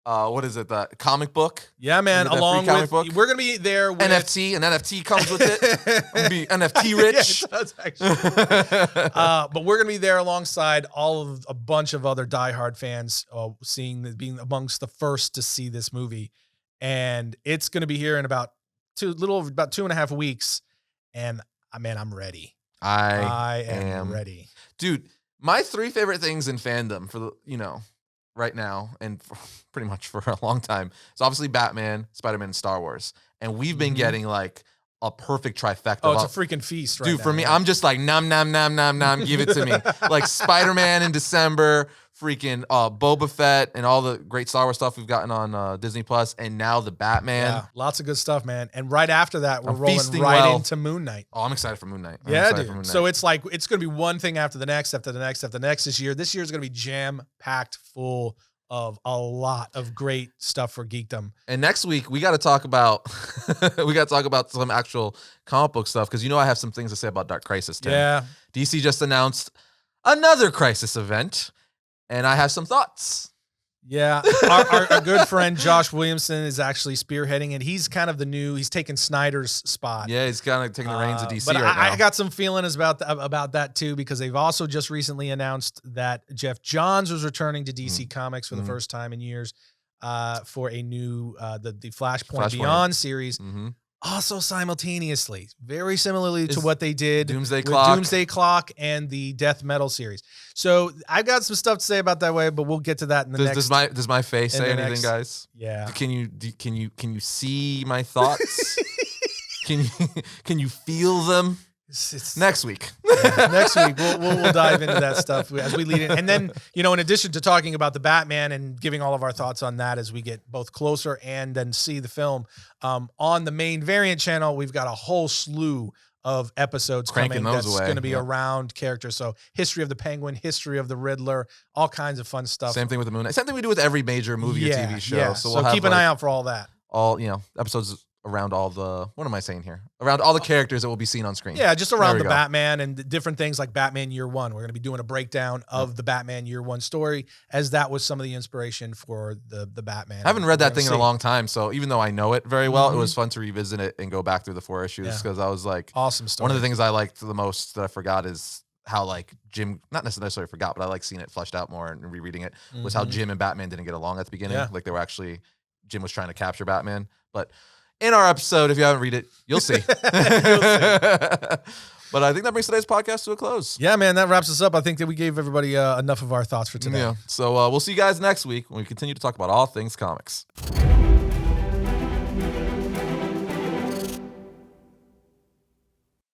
What is it? The comic book? Yeah, man. Along with, we're gonna be there with NFT. An NFT comes with it. I'm gonna be NFT rich. Yeah, it does actually. But we're gonna be there alongside a bunch of other diehard fans, being amongst the first to see this movie, and it's gonna be here in about 2.5 weeks. And man, I'm ready. I am ready, dude. My 3 favorite things in fandom for right now and pretty much for a long time. It's obviously Batman, Spider-Man, and Star Wars. And we've been getting like a perfect trifecta. Oh, it's a freaking feast right now. Dude, for me, I'm just like, nom, nom, nom, nom, nom, give it to me. Like Spider-Man in December, freaking Boba Fett, and all the great Star Wars stuff we've gotten on Disney Plus, and now the Batman. Yeah, lots of good stuff, man. And right after that, we're rolling right into Moon Knight. Oh, I'm excited for Moon Knight. Yeah, dude. So it's like, it's going to be one thing after the next, after the next, after the next this year. This year is going to be jam-packed full of a lot of great stuff for geekdom. And next week we got to talk about some actual comic book stuff, because I have some things to say about Dark Crisis, Tim. Yeah. DC just announced another Crisis event, and I have some thoughts. Yeah, our good friend Josh Williamson is actually spearheading it. He's kind of he's taking Snyder's spot. Yeah, he's kind of taking the reins of DC but right now. I got some feelings about that too, because they've also just recently announced that Jeff Johns was returning to DC Comics for the first time in years for a new the Flashpoint Beyond series. Also simultaneously, very similarly to what they did Doomsday with Doomsday Clock and the Death Metal series. So I've got some stuff to say about that way, but we'll get to that in the next. Does my face say anything, guys? Yeah. Can you see my thoughts? can you feel them? It's next week. Next week we'll dive into that stuff as we lead in, and then in addition to talking about the Batman and giving all of our thoughts on that as we get both closer and then see the film on the main variant channel, we've got a whole slew of episodes coming that's going to be around characters. So history of the Penguin, history of the Riddler, all kinds of fun stuff. Same thing with the Moon Knight. Same thing we do with every major movie or TV show. Yeah. So we'll keep an eye out for all that. All episodes around all the, what am I saying here? Around all the characters that will be seen on screen. Yeah, just around the Batman and the different things like Batman Year One. We're going to be doing a breakdown of the Batman Year One story, as that was some of the inspiration for the Batman. I haven't read that thing in a long time, so even though I know it very well, it was fun to revisit it and go back through the 4 issues, because I was like, awesome story. One of the things I liked the most that I forgot is how like Jim, not necessarily forgot, but I like seeing it fleshed out more and rereading it, was how Jim and Batman didn't get along at the beginning. Like they were actually, Jim was trying to capture Batman, but in our episode, if you haven't read it, you'll see. But I think that brings today's podcast to a close. Yeah, man, that wraps us up. I think that we gave everybody enough of our thoughts for today. Yeah. So we'll see you guys next week when we continue to talk about all things comics.